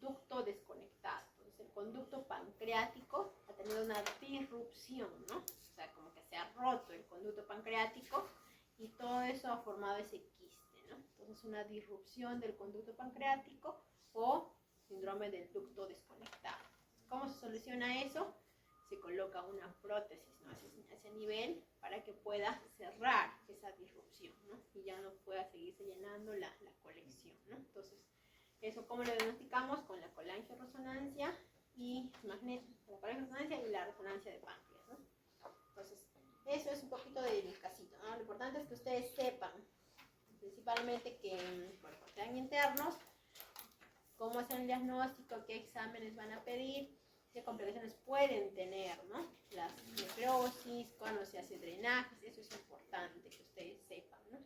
ducto desconectado. Entonces, el conducto pancreático ha tenido una disrupción, ¿no? O sea, como que se ha roto el conducto pancreático y todo eso ha formado ese quiste, ¿no? Entonces, una disrupción del conducto pancreático o síndrome del ducto desconectado. ¿Cómo se soluciona eso? Se coloca una prótesis, ¿no? A ese nivel para que pueda cerrar esa disrupción, ¿no? Y ya no pueda seguirse llenando la colección, ¿no? Entonces, eso cómo lo diagnosticamos con la colangioresonancia y la resonancia de páncreas, ¿no? Entonces, eso es un poquito del casito, ¿no? Lo importante es que ustedes sepan, principalmente que, bueno, cuando sean internos, cómo hacer el diagnóstico, qué exámenes van a pedir, qué complicaciones pueden tener, ¿no? Las necrosis, cuando se hace drenajes, eso es importante que ustedes sepan, ¿no?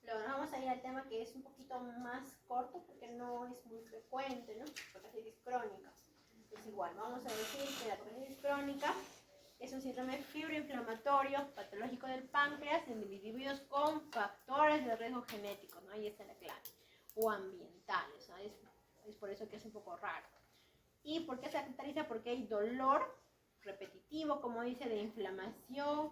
Luego vamos a ir al tema que es un poquito más corto porque no es muy frecuente, ¿no? Pancreatitis crónica. Pues igual, vamos a decir que la pancreatitis crónica es un síndrome fibroinflamatorio patológico del páncreas en individuos con factores de riesgo genéticos, ¿no? Ahí está la clave. O ambientales, ¿no? Es por eso que es un poco raro. ¿Y por qué se caracteriza? Porque hay dolor repetitivo, como dice, de inflamación,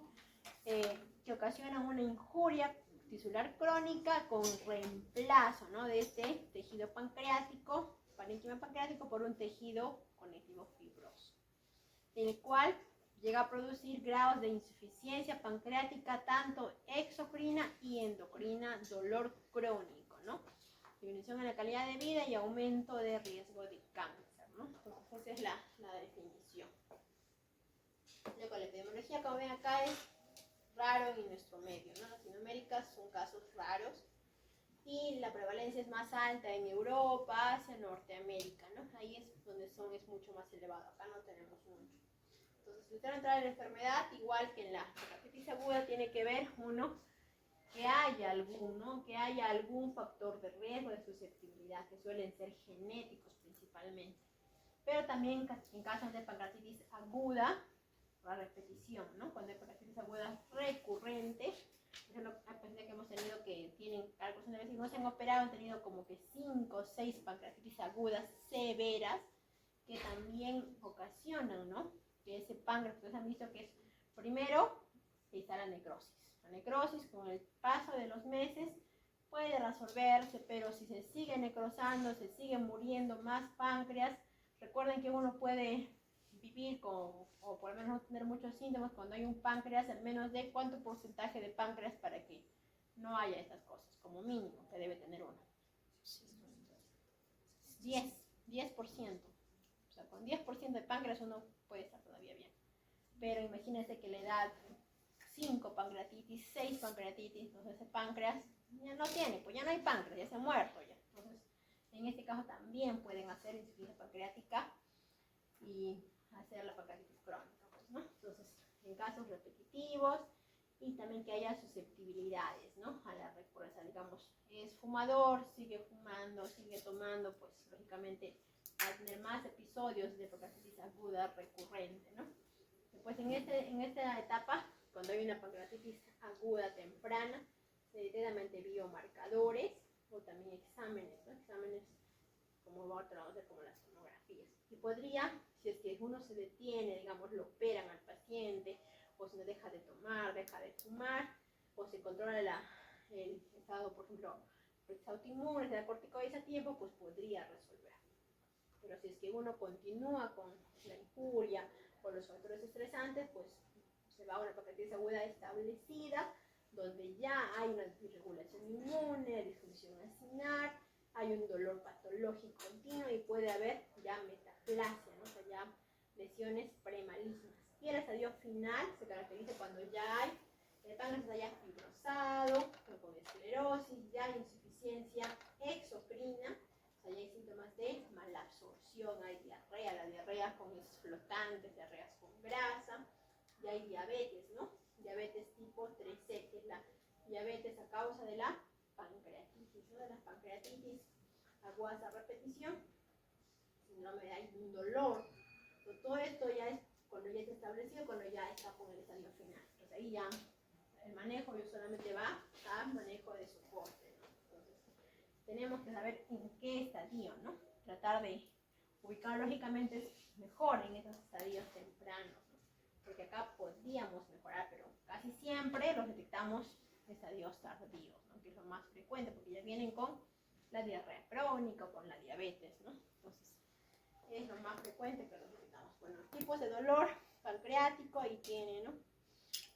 que ocasiona una injuria tisular crónica con reemplazo, ¿no? De este tejido pancreático, parénquima pancreático, por un tejido conectivo fibroso, el cual llega a producir grados de insuficiencia pancreática, tanto exocrina y endocrina, dolor crónico, ¿no? Disminución en la calidad de vida y aumento de riesgo de cáncer, ¿no? Entonces, esa es la definición. Luego, la epidemiología, como ven acá, es raro en nuestro medio, ¿no? Latinoamérica son casos raros y la prevalencia es más alta en Europa, Asia, Norteamérica, ¿no? Ahí es donde es mucho más elevado, acá no tenemos mucho. Entonces, si usted entra en la enfermedad, igual que en la hepatitis aguda, tiene que ver, uno, que haya algún factor de riesgo de susceptibilidad, que suelen ser genéticos principalmente. Pero también en casos de pancreatitis aguda, la repetición, ¿no? Cuando hay pancreatitis aguda recurrente, por ejemplo, hay pacientes que hemos tenido que tienen algo de veces y no se han operado, han tenido como que 5 o 6 pancreatitis agudas severas que también ocasionan, ¿no? Que ese páncreas, ustedes han visto que es, primero, está la necrosis. La necrosis, con el paso de los meses, puede resolverse, pero si se sigue necrosando, se sigue muriendo más páncreas, recuerden que uno puede vivir con, o por lo menos no tener muchos síntomas cuando hay un páncreas, al menos de cuánto porcentaje de páncreas para que no haya estas cosas, como mínimo que debe tener uno. 10%. O sea, con 10% de páncreas uno puede estar todavía bien. Pero imagínense que le da 5 pancreatitis, 6 pancreatitis, entonces ese páncreas ya no tiene, pues ya no hay páncreas, ya se ha muerto ya. Entonces, en este caso también pueden hacer insuficiencia pancreática y hacer la pancreatitis crónica, pues, ¿no? Entonces, en casos repetitivos y también que haya susceptibilidades, ¿no? A la recurrencia, digamos, es fumador, sigue fumando, sigue tomando, pues lógicamente va a tener más episodios de pancreatitis aguda recurrente, ¿no? Después en esta etapa, cuando hay una pancreatitis aguda temprana, se detectan mediante biomarcadores o también exámenes, ¿no? Exámenes como va a traducir como las tomografías. Y podría, si es que uno se detiene, digamos, lo operan al paciente, o si no deja de tomar, deja de fumar, o se controla el estado, por ejemplo, el estado autoinmune, se da corticoides a tiempo, pues podría resolver. Pero si es que uno continúa con la injuria o los factores estresantes, pues se va a una pancreatitis aguda establecida, donde ya hay una disregulación inmune, disfunción acinar, hay un dolor patológico continuo y puede haber ya metaplasia, ¿no? O sea, ya lesiones premalignas. Y el estadio final se caracteriza cuando ya hay el páncreas ya fibrosado, con esclerosis, ya hay insuficiencia exocrina, o sea, ya hay síntomas de malabsorción, hay diarrea, la diarrea con esos flotantes, diarreas con grasa, ya hay diabetes, ¿no? Diabetes tipo 3C, que es la diabetes a causa de la pancreatitis, ¿no? De las pancreatitis agudas a repetición, síndrome de hay un dolor. Entonces, todo esto ya es cuando ya está establecido, cuando ya está con el estadio final. Entonces ahí ya el manejo yo solamente va a manejo de soporte, ¿no? Entonces tenemos que saber en qué estadio, ¿no? Tratar de ubicar lógicamente es mejor en esos estadios tempranos, ¿no? Porque acá podríamos mejorar, pero casi siempre los detectamos estadios tardíos, ¿no? Que es lo más frecuente, porque ya vienen con la diarrea crónica o con la diabetes, ¿no? Entonces es lo más frecuente que los detectamos. Bueno, tipos de dolor pancreático, ahí tiene, ¿no?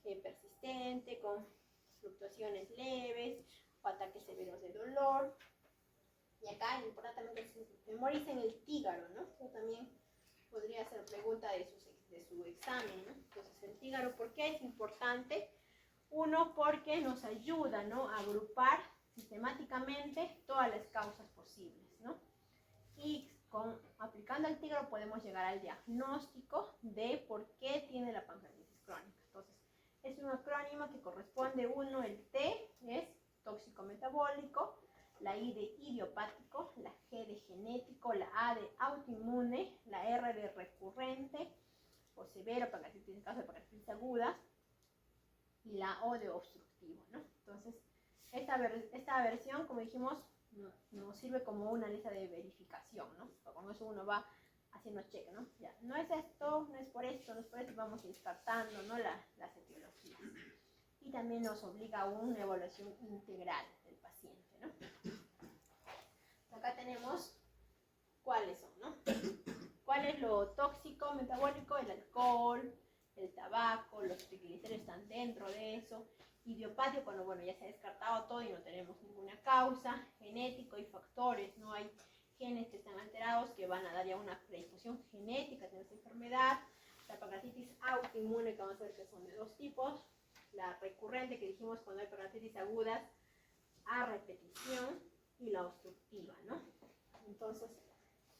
Persistente, con fluctuaciones leves o ataques severos de dolor. Y acá es importante también que se memoricen el tígaro, ¿no? Eso también podría ser pregunta de su examen, ¿no? Entonces, el tígaro, ¿por qué es importante? Uno, porque nos ayuda, ¿no? A agrupar sistemáticamente todas las causas posibles, ¿no? Y aplicando el tígaro podemos llegar al diagnóstico de por qué tiene la pancreatitis crónica. Entonces, es un acrónimo que corresponde uno, el T es tóxico metabólico, la I de idiopático, la G de genético, la A de autoinmune, la R de recurrente o severo, pancreatitis en caso de pancreatitis aguda, y la O de obstructivo, ¿no? Entonces, esta versión, como dijimos, nos sirve como una lista de verificación, ¿no? Con eso uno va haciendo check, ¿no? Ya, no es esto, no es por esto, no es por esto, vamos descartando, ¿no? Las etiologías. Y también nos obliga a una evaluación integral del paciente, ¿no? Acá tenemos cuáles son, ¿no? ¿Cuál es lo tóxico metabólico? El alcohol, el tabaco, los triglicéridos están dentro de eso. Idiopático, cuando bueno, ya se ha descartado todo y no tenemos ninguna causa. Genético y factores, no hay genes que están alterados que van a dar ya una predisposición genética de esta enfermedad. La pancreatitis autoinmune, que vamos a ver que son de dos tipos. La recurrente, que dijimos cuando hay pancreatitis agudas a repetición, y la obstructiva, ¿no? Entonces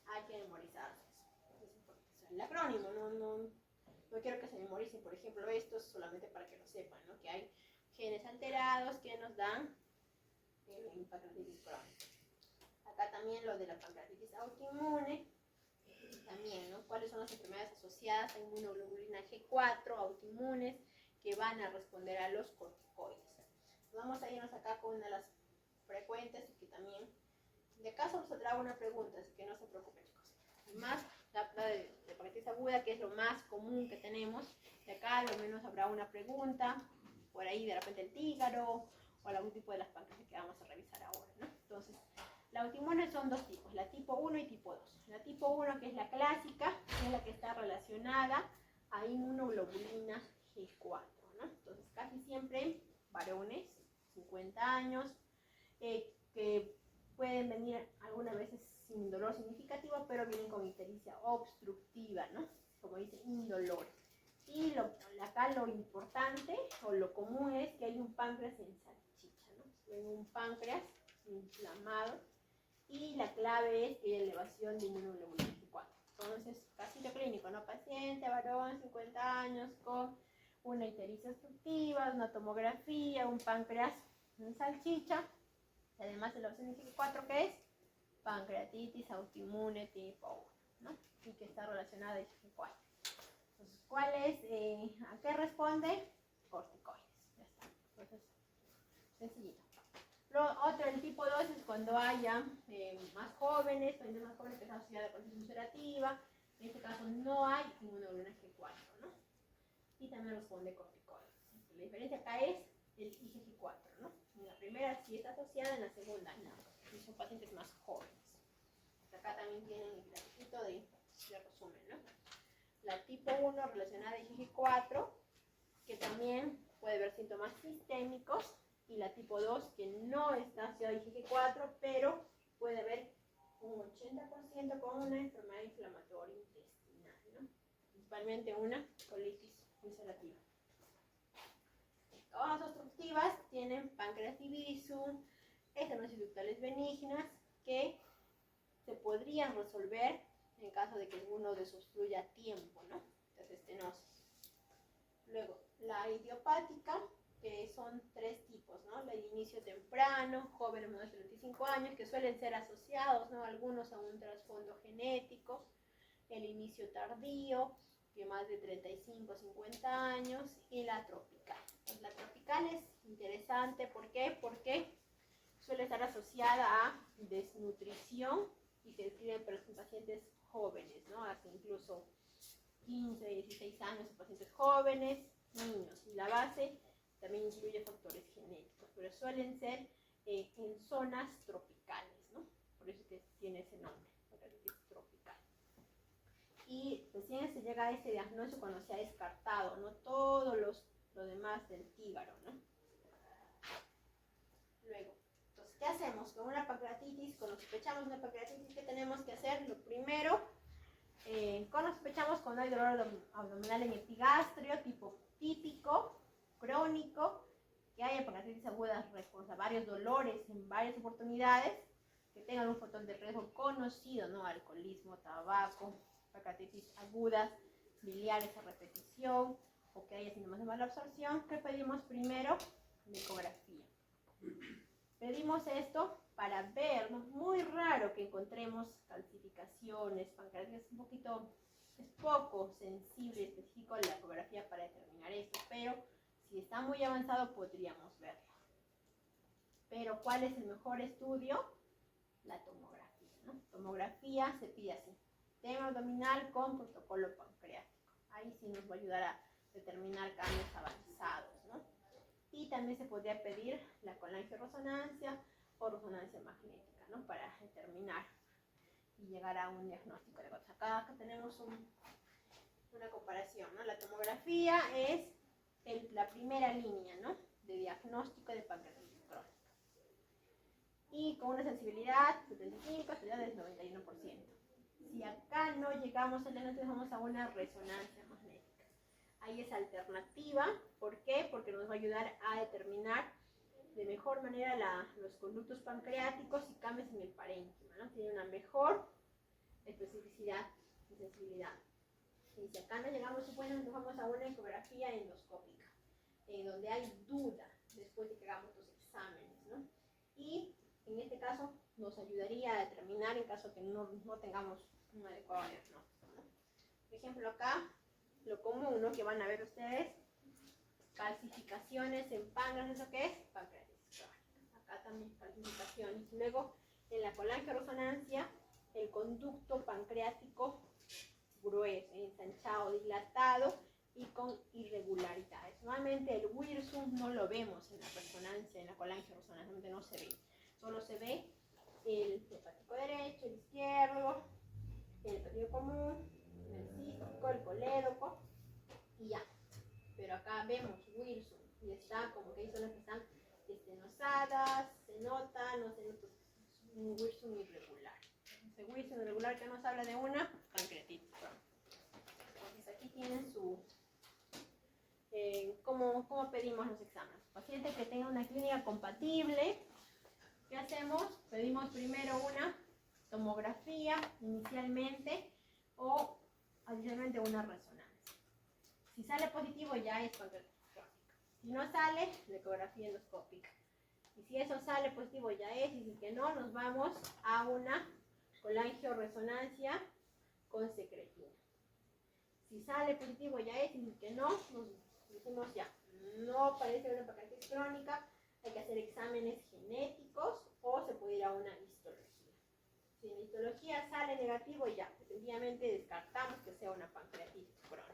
hay que memorizarse eso. El acrónimo, no quiero que se memoricen, por ejemplo, esto es solamente para que lo sepan, ¿no? Que hay genes alterados que nos dan pancreatitis crónica. Acá también lo de la pancreatitis autoinmune, también, ¿no? ¿Cuáles son las enfermedades asociadas a inmunoglobulina G4 autoinmunes que van a responder a los corticoides? Vamos a irnos acá con una de las frecuentes y que también de acá solo saldrá una pregunta, así que no se preocupen, chicos. Más la de pancreatitis aguda, que es lo más común que tenemos, de acá al menos habrá una pregunta, por ahí de repente el tígaro o algún tipo de las pancreatitis que vamos a revisar ahora, ¿no? Entonces, la autoinmune son dos tipos, la tipo 1 y tipo 2. La tipo 1, que es la clásica, es la que está relacionada a inmunoglobulina G4, ¿no? Entonces, casi siempre varones, 50 años, que pueden venir algunas veces sin dolor significativo, pero vienen con ictericia obstructiva, ¿no? Como dice, indolor. Y acá lo importante o lo común es que hay un páncreas en salchicha, ¿no? Ven un páncreas inflamado y la clave es elevación de inmunoglobulina G4. Entonces, casito clínico, ¿no? Paciente, varón, 50 años, con una ictericia obstructiva, una tomografía, un páncreas en salchicha. Además de la opción de G4, que es pancreatitis autoinmune tipo 1, ¿no? Y que está relacionada a G4. Entonces, ¿cuál es? ¿A qué responde? Corticoides. Ya está. Entonces, sencillito. Otro, el tipo 2 es cuando haya más jóvenes, que están asociados con colitis ulcerativa. En este caso no hay inmunoglobulina G4, ¿no? Y también responde corticoides. La diferencia acá es el IgG4, ¿no? En la primera sí está asociada, en la segunda no. Y son pacientes más jóvenes. Acá también tienen el grafiquito de resumen, ¿no? La tipo 1 relacionada a IgG4, que también puede haber síntomas sistémicos, y la tipo 2 que no está asociada a IgG4, pero puede haber un 80% con una enfermedad inflamatoria intestinal, ¿no? Principalmente una colitis ulcerativa. Todas las obstructivas tienen pancreativismo, estenosis ductales benignas, que se podrían resolver en caso de que alguno desobstruya a tiempo, ¿no? Las estenosis. Luego, la idiopática, que son 3 tipos, ¿no? La de inicio temprano, jóvenes menores de 25 años, que suelen ser asociados, ¿no? Algunos a un trasfondo genético. El inicio tardío, que más de 35 50 años. Y la tropical. Pues la tropical es interesante, ¿por qué? Porque suele estar asociada a desnutrición y se describe en pacientes jóvenes, ¿no? Hasta incluso 15, 16 años en pacientes jóvenes, niños. Y la base también incluye factores genéticos, pero suelen ser en zonas tropicales, ¿no? Por eso que tiene ese nombre, pancreatitis tropical. Y recién se llega a ese diagnóstico cuando se ha descartado, ¿no? Todo lo demás del tígaro, ¿no? Luego, entonces, ¿qué hacemos con una pancreatitis? Cuando sospechamos una pancreatitis, ¿qué tenemos que hacer? Lo primero, cuando sospechamos cuando hay dolor abdominal en epigastrio, tipo típico, crónico, que haya pancreatitis aguda, o sea, varios dolores en varias oportunidades, que tengan un factor de riesgo conocido, ¿no? Alcoholismo, tabaco, pancreatitis agudas, biliares a repetición, o que haya síntomas de mala absorción, ¿qué pedimos primero? Ecografía. Pedimos esto para ver, ¿no? Muy raro que encontremos calcificaciones, pancreatitis es poco sensible y específico la ecografía para determinar esto, pero si está muy avanzado podríamos verlo. Pero ¿cuál es el mejor estudio? La tomografía, ¿no? Tomografía se pide así, tema abdominal con protocolo pancreático. Ahí sí nos va a ayudar a determinar cambios avanzados, ¿no? Y también se podría pedir la colangioresonancia o resonancia magnética, ¿no? Para determinar y llegar a un diagnóstico de cosas. Acá tenemos una comparación, ¿no? La tomografía es la primera línea, ¿no? De diagnóstico de pancreatitis crónica. Y con una sensibilidad 75, especialidad del 91%. Si acá no llegamos al diagnóstico, vamos a una resonancia magnética. Ahí es alternativa. ¿Por qué? Porque nos va a ayudar a determinar de mejor manera los conductos pancreáticos y cambios en el parénquima, ¿no? Tiene una mejor especificidad y sensibilidad. Y si acá no llegamos, bueno, nos vamos a una ecografía endoscópica, en donde hay duda después de que hagamos los exámenes, ¿no? Y en este caso nos ayudaría a determinar en caso que no tengamos un adecuado diagnóstico, ¿no? Por ejemplo, acá lo común, ¿no? Que van a ver ustedes, calcificaciones en páncreas, ¿eso qué es? Pancreatitis crónica. Acá también calcificaciones. Luego, en la colangioresonancia, el conducto pancreático grueso, ensanchado, dilatado y con irregularidades. Normalmente el Wirsum no lo vemos en la resonancia, en la colangioresonancia, no se ve. Solo se ve el hepático derecho, el izquierdo, el hepático común, el cístico, el colédoco y ya. Pero acá vemos Wirsum y está como que hay zonas que están estenosadas, se nota, no se nota, un Wirsum irregular. Ese Wirsum irregular que nos habla de una pancreatitis crónica. Entonces aquí tienen cómo pedimos los exámenes. Paciente que tenga una clínica compatible, ¿qué hacemos? Pedimos primero una tomografía inicialmente o adicionalmente una resonancia. Si sale positivo ya es pancreatitis crónica. Si no sale, la ecografía endoscópica. Y si eso sale positivo ya es, y si que no, nos vamos a una colangioresonancia con secretina. Si sale positivo ya es, y si que no, nos decimos ya, no parece una pancreatitis crónica, hay que hacer exámenes genéticos o se puede ir a una histología. Si en la histología sale negativo ya, definitivamente descartamos que sea una pancreatitis crónica.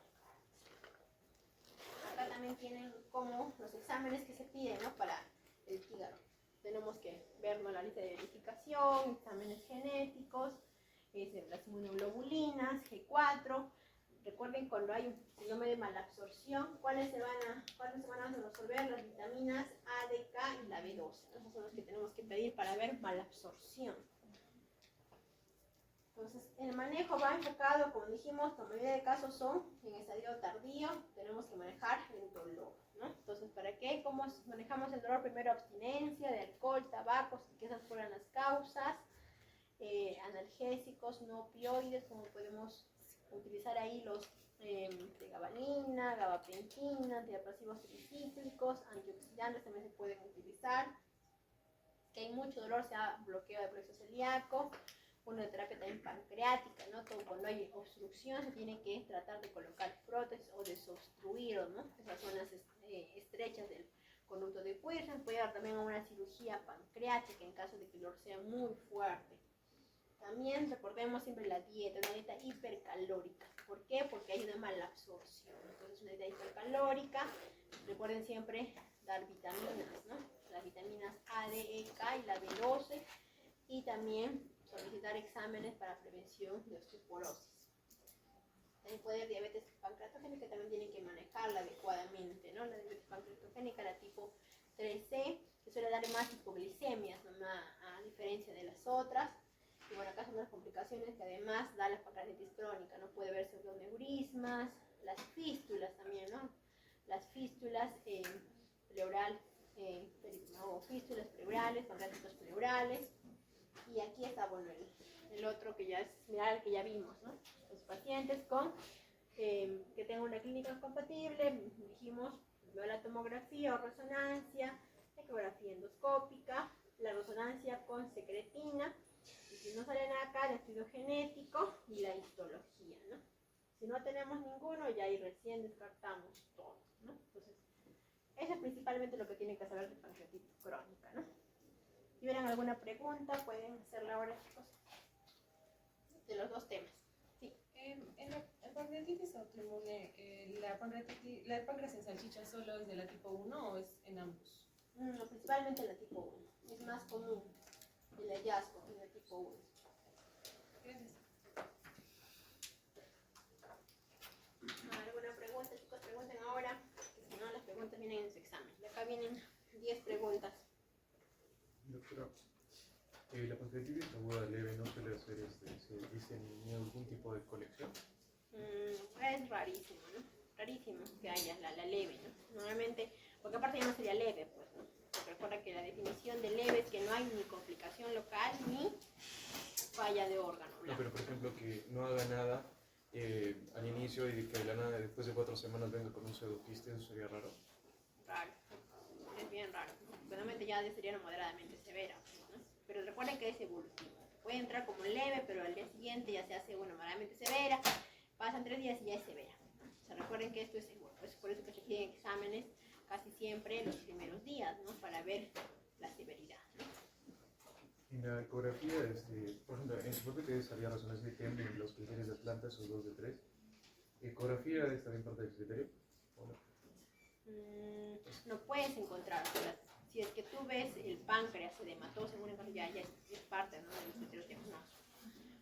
Acá también tienen como los exámenes que se piden, ¿no? Para el tígaro. Tenemos que ver, ¿no? La lista de verificación, exámenes genéticos, las inmunoglobulinas, G4. Recuerden, cuando hay un síndrome de malabsorción, ¿cuáles se van a resolver? Las vitaminas A, D, K y la B12. Esos son los que tenemos que pedir para ver malabsorción. Entonces, el manejo va enfocado, como dijimos, la mayoría de casos son en estadio tardío, tenemos que manejar el dolor, ¿no? Entonces, ¿para qué? ¿Cómo manejamos el dolor? Primero, abstinencia de alcohol, tabaco, que esas fueran las causas, analgésicos, no opioides, como podemos utilizar ahí los pregabalina, gabapentina, antidepresivos tricíclicos, antioxidantes también se pueden utilizar. Que hay mucho dolor, sea bloqueo de plexo celíaco, una terapia también pancreática, ¿no? Todo, cuando hay obstrucción se tiene que tratar de colocar prótesis o desobstruir, ¿no? Esas zonas estrechas del conducto de Wilson. Puede haber también una cirugía pancreática en caso de que el dolor sea muy fuerte. También recordemos siempre la dieta, una dieta hipercalórica. ¿Por qué? Porque hay una mala absorción. Entonces, una dieta hipercalórica. Recuerden siempre dar vitaminas, ¿no? Las vitaminas A, D, E, K y la B12. Y también solicitar exámenes para prevención de osteoporosis. También puede haber diabetes pancreatogénica, que también tienen que manejarla adecuadamente, ¿no? La diabetes pancreatogénica, la tipo 3C, que suele dar más hipoglicemias, ¿no? A diferencia de las otras. Y bueno, acá son las complicaciones que además da la pancreatitis crónica, ¿no? Puede haber pseudoneurismas, las fístulas también, ¿no? Las fístulas pleural, o fístulas pleurales, pancreatitos pleurales. Y aquí está, bueno, el otro que ya es similar al que ya vimos, ¿no? Los pacientes con que tengan una clínica compatible, dijimos, la tomografía o resonancia, ecografía endoscópica, la resonancia con secretina, y si no salen acá, el estudio genético y la histología, ¿no? Si no tenemos ninguno, ya ahí recién descartamos todo, ¿no? Entonces, eso es principalmente lo que tienen que saber de pancreatitis crónica, ¿no? Si tienen alguna pregunta, pueden hacerla ahora, chicos, de los dos temas. Sí. En la pancreatitis autoinmune, ¿la páncreas en salchicha solo es de la tipo 1 o es en ambos? No, principalmente la tipo 1. Es más común el hallazgo en la tipo 1. Gracias. ¿Alguna pregunta, chicos? Pregunten ahora, que si no, las preguntas vienen en su examen. De acá vienen 10 preguntas. Doctora, la pancreatitis aguda leve no suele hacer, se dice, ni algún tipo de colección. Es rarísimo, ¿no? Rarísimo que haya la leve, ¿no? Normalmente, porque aparte ya no sería leve, pues, ¿no? Porque recuerda que la definición de leve es que no hay ni complicación local ni falla de órgano. No, pero por ejemplo que no haga nada al inicio y que de la nada después de 4 semanas venga con un pseudoquiste, eso sería raro. Raro, es bien raro, ¿no? Realmente ya sería moderadamente severa, ¿no? Pero recuerden que es evolutivo. Puede entrar como leve, pero al día siguiente ya se hace, moderadamente severa. Pasan 3 días y ya es severa. O sea, recuerden que esto es seguro. Es por eso que se piden exámenes casi siempre los primeros días, ¿no? Para ver la severidad, ¿no? En la ecografía, por ejemplo, en su propio que salía resonancia de TEM en los criterios de Atlanta, esos 2 de 3. ¿Ecografía está bien parte del criterio? ¿O no? No puedes encontrar, o sea, si es que tú ves el páncreas edematoso en una ecografía, ya es parte, ¿no? De los criterios diagnósticos.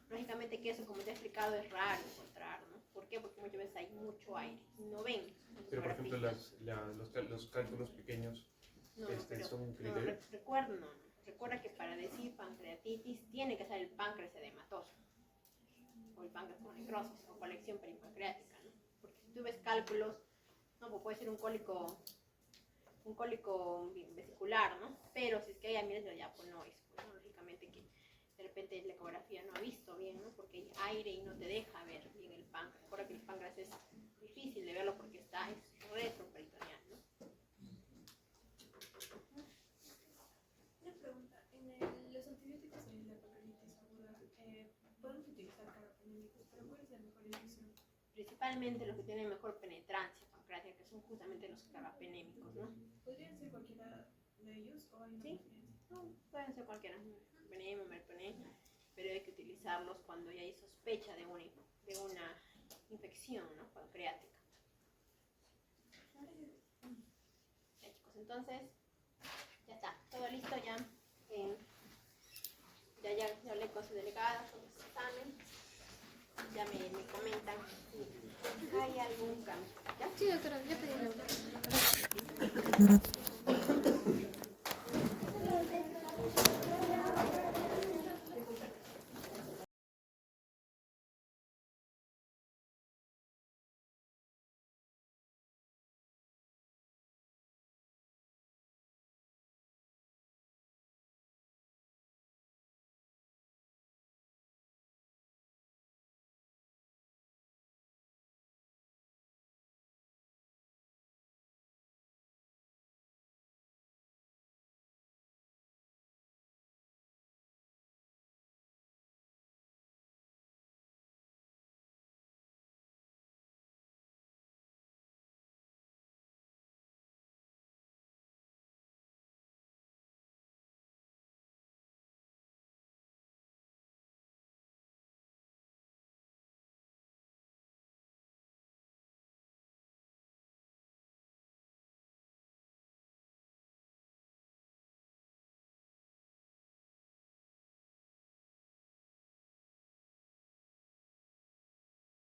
Lógicamente que eso, como te he explicado, es raro encontrar, ¿no? ¿Por qué? Porque muchas veces hay mucho aire, no ven. Pero por ejemplo, los cálculos pequeños son un criterio. Recuerda que para decir pancreatitis tiene que ser el páncreas edematoso, o el páncreas con necrosis, o colección peripancreática, ¿no? Porque si tú ves cálculos, no, pues puede ser un cólico vesicular, ¿no? Pero si es que hay amigas de ya, pues no es, pues, ¿no? Lógicamente que de repente la ecografía no ha visto bien, ¿no? Porque hay aire y no te deja ver bien el páncreas. Recuerda que el páncreas es difícil de verlo porque es retroperitoneal, ¿no? Una pregunta, los antibióticos de la pancreatitis aguda, podemos utilizar carbapenémicos, pero ¿cuál es la mejor decisión? Principalmente los que tienen mejor penetrancia pancreática, que son justamente los carbapenémicos, ¿no? ¿Podrían ser cualquiera de ellos o hay una Sí. preferencia? No, pueden ser cualquiera, veneno, merpené, pero hay que utilizarlos cuando ya hay sospecha de una infección, ¿no? Pancreática. Ya, chicos, entonces ya está, todo listo ya. Ya hablé con su delegada. examen, ya me comentan si hay algún cambio. ¿Ya? Sí, doctora, ya pedí la